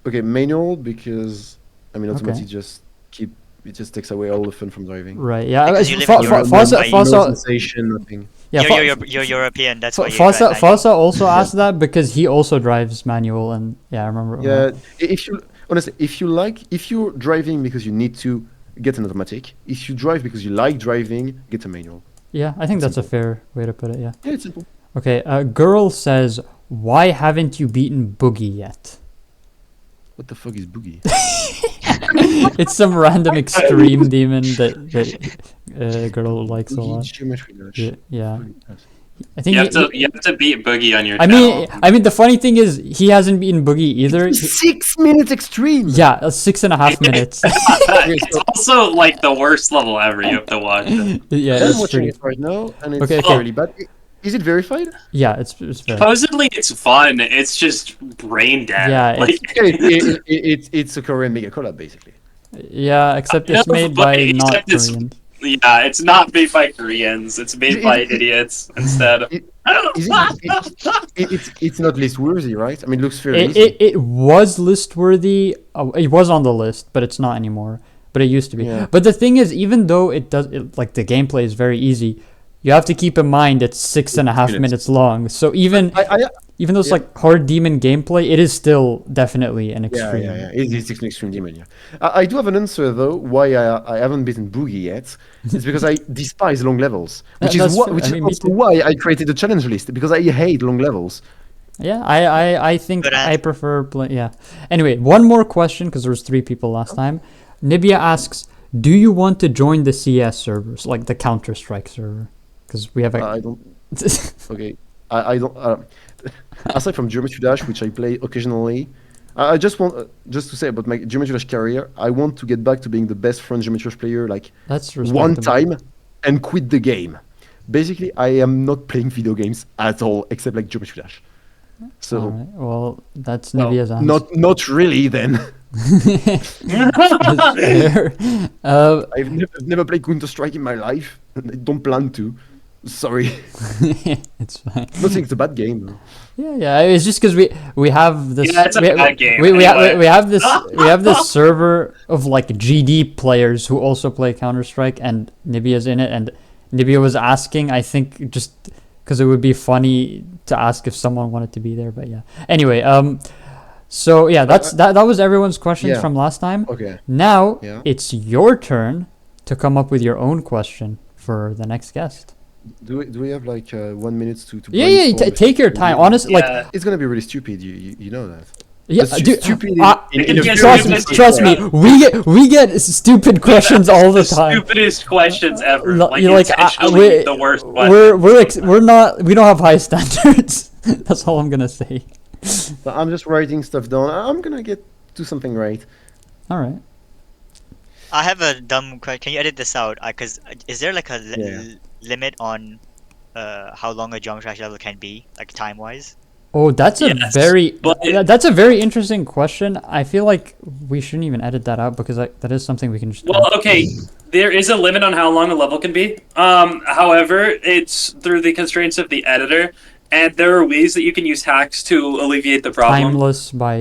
Okay, manual because I mean Okay. automatic it just takes away all the fun from driving. Right, yeah. Because you live Fo- in Fo- Europe, Fossa, right? No Fossa, sensation, nothing. yeah, You're European. That's why you Fossa, drive manual. Fossa also asked that because he also drives manual, and yeah, I remember. Yeah, if you honestly, if you're driving because you need to get an automatic, if you drive because you like driving, get a manual. Yeah, I think that's a fair way to put it. Yeah. Yeah, it's simple. Okay. Girl says, "Why haven't you beaten Boogie yet?" What the fuck is Boogie? It's some random extreme demon that girl likes a lot. Boogie Geometry Dash. Yeah. Fucking ass. I think You have to beat Boogie on your I channel. mean, the funny thing is he hasn't beaten Boogie either. He- 6 minutes extreme. yeah, 6.5 minutes. It's also like the worst level ever. You have to watch it. yeah, I'm it's watching pretty. it right now, and it's Okay, okay. really bad. Is it verified? Yeah, it's fair. Supposedly it's fun. It's just brain dead. Yeah, like Okay, it's a Korean mega collab basically. Yeah, except it's No, made but by except not it's- Koreans. yeah, it's not made by Koreans. It's made by idiots instead. Is it's not list worthy, right? I mean, it looks fairly easy. It was list worthy. It was on the list, but it's not anymore. But it used to be. Yeah. But the thing is, even though like the gameplay is very easy, you have to keep in mind it's 6.5 minutes long. So even though it's yeah. like hard demon gameplay, it is still definitely an Yeah, extreme. yeah. It's an extreme demon, yeah. I do have an answer, though, why I haven't beaten Boogie yet. It's because I despise long levels. Which That's is fair. which I is mean, me also too. why I created the challenge list, because I hate long levels. Yeah, I think Good I answer. prefer yeah. Anyway, one more question because there was 3 people last time. Nibia asks, do you want to join the CS servers, like the Counter-Strike server? Because we have a I don't... Okay. I don't... aside from Geometry Dash, which I play occasionally, I just want... just to say about my Geometry Dash career, I want to get back to being the best French Geometry Dash player, like, that's one respectable. time, and quit the game. Basically, I am not playing video games at all, except like Geometry Dash. So... Alright, well, that's Well, Nibia's answer. not really then. That's fair. I've never played Counter Strike in my life, and I don't plan to. Sorry. It's fine. Not saying it's a bad game. Though. Yeah. It's just because we have this. Yeah, it's a bad game, We anyway. have this server of like GD players who also play Counter Strike, and Nibia's in it. And Nibia was asking, I think, just because it would be funny to ask if someone wanted to be there. But yeah. Anyway, so yeah, that was everyone's questions Yeah. from last time. Okay. Now Yeah. it's your turn to come up with your own question for the next guest. Do we have like 1 minute to Yeah, brainstorm? take your time. Honestly, like, Yeah. It's gonna be really stupid. You know that. yeah, That's dude, stupid in a trust me. video. We get stupid questions all the the time. stupidest questions ever. Lo- Like, you're like, intentionally the worst questions. We don't have high standards. That's all I'm gonna say. So I'm just writing stuff down. I'm gonna get to something right. All right. I have a dumb question. Can you edit this out? Because is there like a Yeah. limit on how long a jump trash level can be, like time wise? Oh, that's a Yes, very but that's a very interesting question. I feel like we shouldn't even edit that out because that is something we can just. Well, okay. There is a limit on how long a level can be. However, it's through the constraints of the editor, and there are ways that you can use hacks to alleviate the problem. Timeless by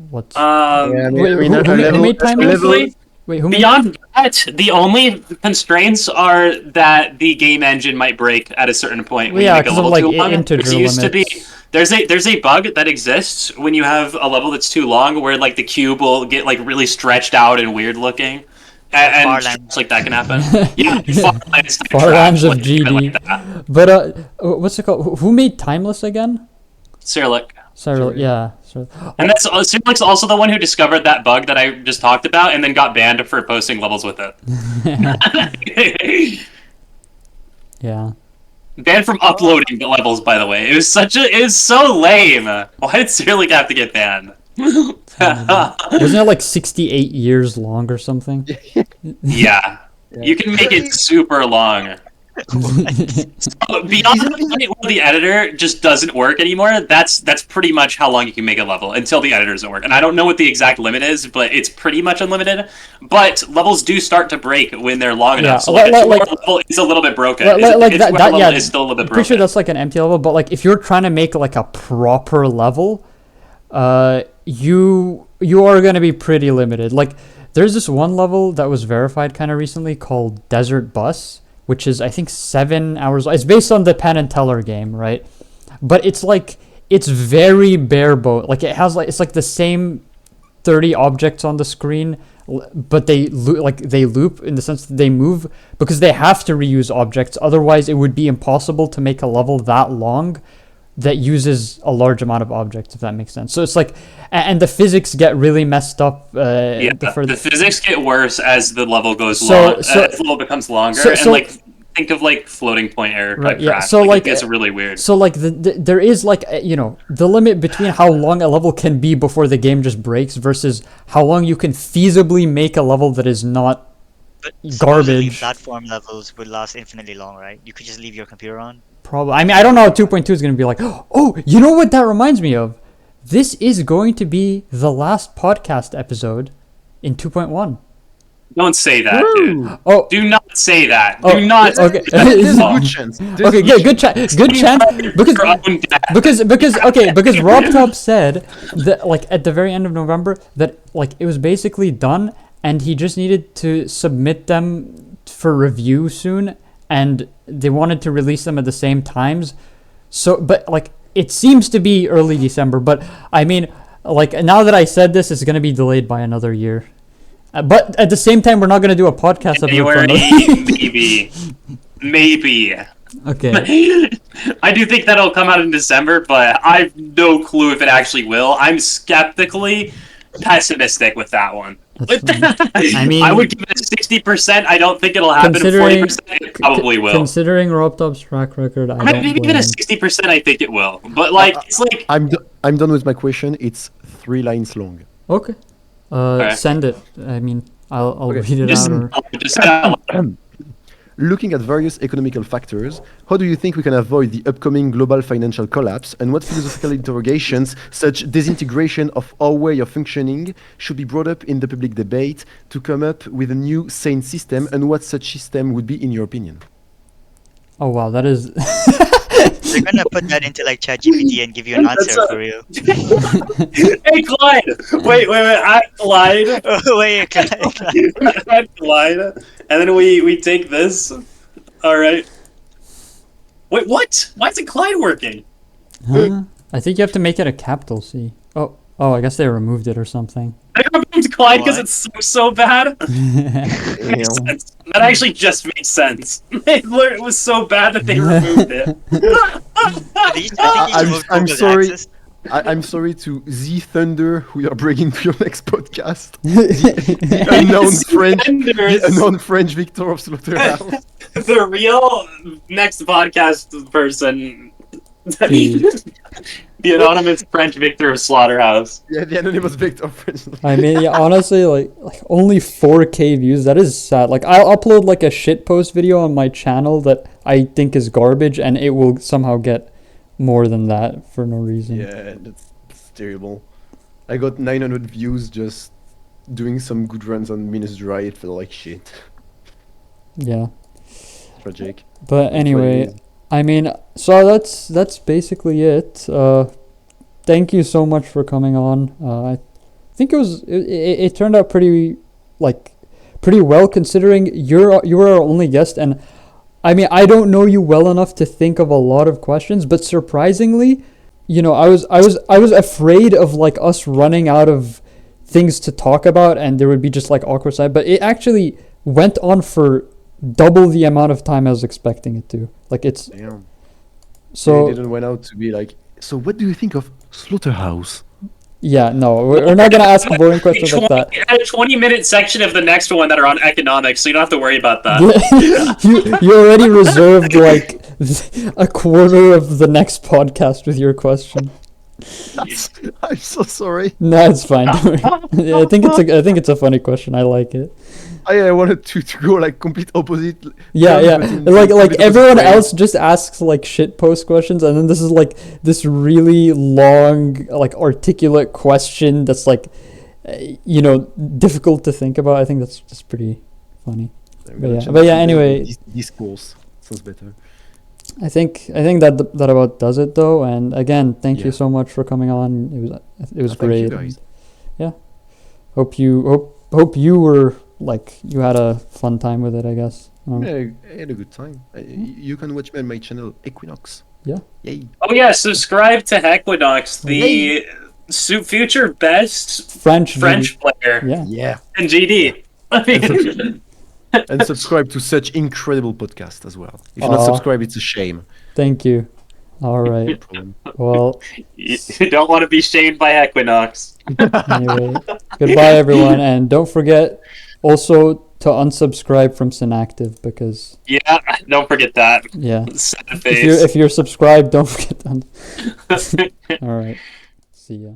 what? Yeah, Wait, I mean, who made Timeless? Honestly, Wait, who made? beyond that, the only constraints are that the game engine might break at a certain point when Yeah, you make a 'cause of, level like, too long. integer There used to be limits. there's a bug that exists when you have a level that's too long, where like the cube will get like really stretched out and weird looking, and Farlands. traps like that can happen. Yeah, Farlands, Farlands of like, GD. like that. But what's it called? Who made Timeless again? Cyrillic. Sorry, yeah. And that's Cyrillic's also the one who discovered that bug that I just talked about, and then got banned for posting levels with it. Yeah. Banned from uploading the levels, by the way. It was so lame. Why did Cyrillic have to get banned? Wasn't it like 68 years long or something? Yeah. You can make it super long. Beyond the point where the editor just doesn't work anymore, that's pretty much how long you can make a level until the editor doesn't work. And I don't know what the exact limit is, but it's pretty much unlimited. But levels do start to break when they're long enough. So like, level is a little bit broken. Yeah, is still a little bit I'm broken. pretty sure that's like an empty level, but like if you're trying to make like a proper level, you are gonna be pretty limited. Like there's this one level that was verified kind of recently called Desert Bus, which is I think 7 hours. It's based on the Penn and Teller game, right? But it's like it's very bare bone. Like it has it's like the same 30 objects on the screen, but they loop in the sense that they move because they have to reuse objects. Otherwise, it would be impossible to make a level that long that uses a large amount of objects, if that makes sense. So it's like, and the physics get really messed up. The physics get worse as the level goes as the level becomes longer, and like think of like floating point error type crash. So like it gets really weird. So like there is like the limit between how long a level can be before the game just breaks versus how long you can feasibly make a level that is not garbage. Platform levels would last infinitely long, right? You could just leave your computer on. Probably. I mean, I don't know how 2.2 is going to be like. Oh, you know what that reminds me of? This is going to be the last podcast episode in 2.1. Don't say that, dude. Oh, do not say that. Oh, do not. Okay. There's a good chance. Okay, good chance. Good chance because RobTop said that like at the very end of November that like it was basically done and he just needed to submit them for review soon and they wanted to release them at the same times. So, but like it seems to be early December, but I mean, like now that I said this, it's gonna be delayed by another year. But at the same time, we're not gonna do a podcast January, maybe. Okay. I do think that'll come out in December, but I've no clue if it actually will. I'm skeptically pessimistic with that one. I mean, I would give it a 60%. I don't think it'll happen. 40%, it probably will. Considering RobTop's track record, I don't maybe give it a 60%. I think it will. But like, it's like I'm done with my question. It's 3 lines long. Okay. Send it. I mean, I'll read it just out. Looking at various economical factors, how do you think we can avoid the upcoming global financial collapse, and what philosophical interrogations, such disintegration of our way of functioning, should be brought up in the public debate to come up with a new sane system, and what such system would be in your opinion? Oh wow, that is... They're gonna put that into like ChatGPT and give you an answer for real. Hey Clyde! Wait, I'm Clyde. Wait, Clyde. I'm Clyde. And then we take this. Alright. Wait, what? Why isn't Clyde working? Huh? I think you have to make it a capital C. Oh, I guess they removed it or something. I removed Clyde because it's so bad. Yeah. That actually just makes sense. It was so bad that they removed it. I'm sorry. I'm sorry to the Thunder who are bringing to your next podcast. The unknown French Victor of Slaughterhouse. The real next podcast person. The anonymous French Victor of Slaughterhouse. Yeah, the anonymous Victor of French. I mean, yeah, honestly, like only 4K views. That is sad. Like I'll upload like a shitpost video on my channel that I think is garbage, and it will somehow get more than that for no reason. Yeah, that's terrible. I got 900 views just doing some good runs on Minas Dry. It felt like shit. Yeah. Tragic. But anyway, is. I mean, so that's basically it. Thank you so much for coming on. I think it turned out pretty well considering you were our only guest, and I mean I don't know you well enough to think of a lot of questions, but surprisingly, I was afraid of like us running out of things to talk about and there would be just like awkward side, but it actually went on for double the amount of time I was expecting it to. Like it's Damn. so They didn't went out to be like, so what do you think of Slaughterhouse? yeah, no, we're not gonna ask boring questions like that. Add a 20-minute section of the next one that are on economics, so you don't have to worry about that. you already reserved like a quarter of the next podcast with your question. I'm so sorry. No, it's fine. Don't worry. Yeah, I think it's a funny question. I like it. I wanted to go like complete opposite. Yeah. but in Like complete everyone opposite way. else just asks like shit post questions, and then this is like this really long, like articulate question that's like, difficult to think about. I think that's just pretty funny. But yeah, anyway. Discourse sounds better. I think that about does it though. And again, thank you Yeah. so much for coming on. It was Thank you, great. guys. Yeah. Hope you were like you had a fun time with it, I guess. Yeah, I had a good time. You can watch me on my channel Hequinox. Yeah. Yay. Oh yeah, subscribe to Hequinox, the future best French player Yeah. Yeah. in GD. I mean, And subscribe to such incredible podcast as well. If you're not Aw. subscribed, it's a shame. Thank you. All right. No problem. Well, you don't want to be shamed by Hequinox. anyway, goodbye everyone, and don't forget also to unsubscribe from Synactive because Yeah, don't forget that. yeah, Sad if face. you're subscribed, don't forget to All right. See ya.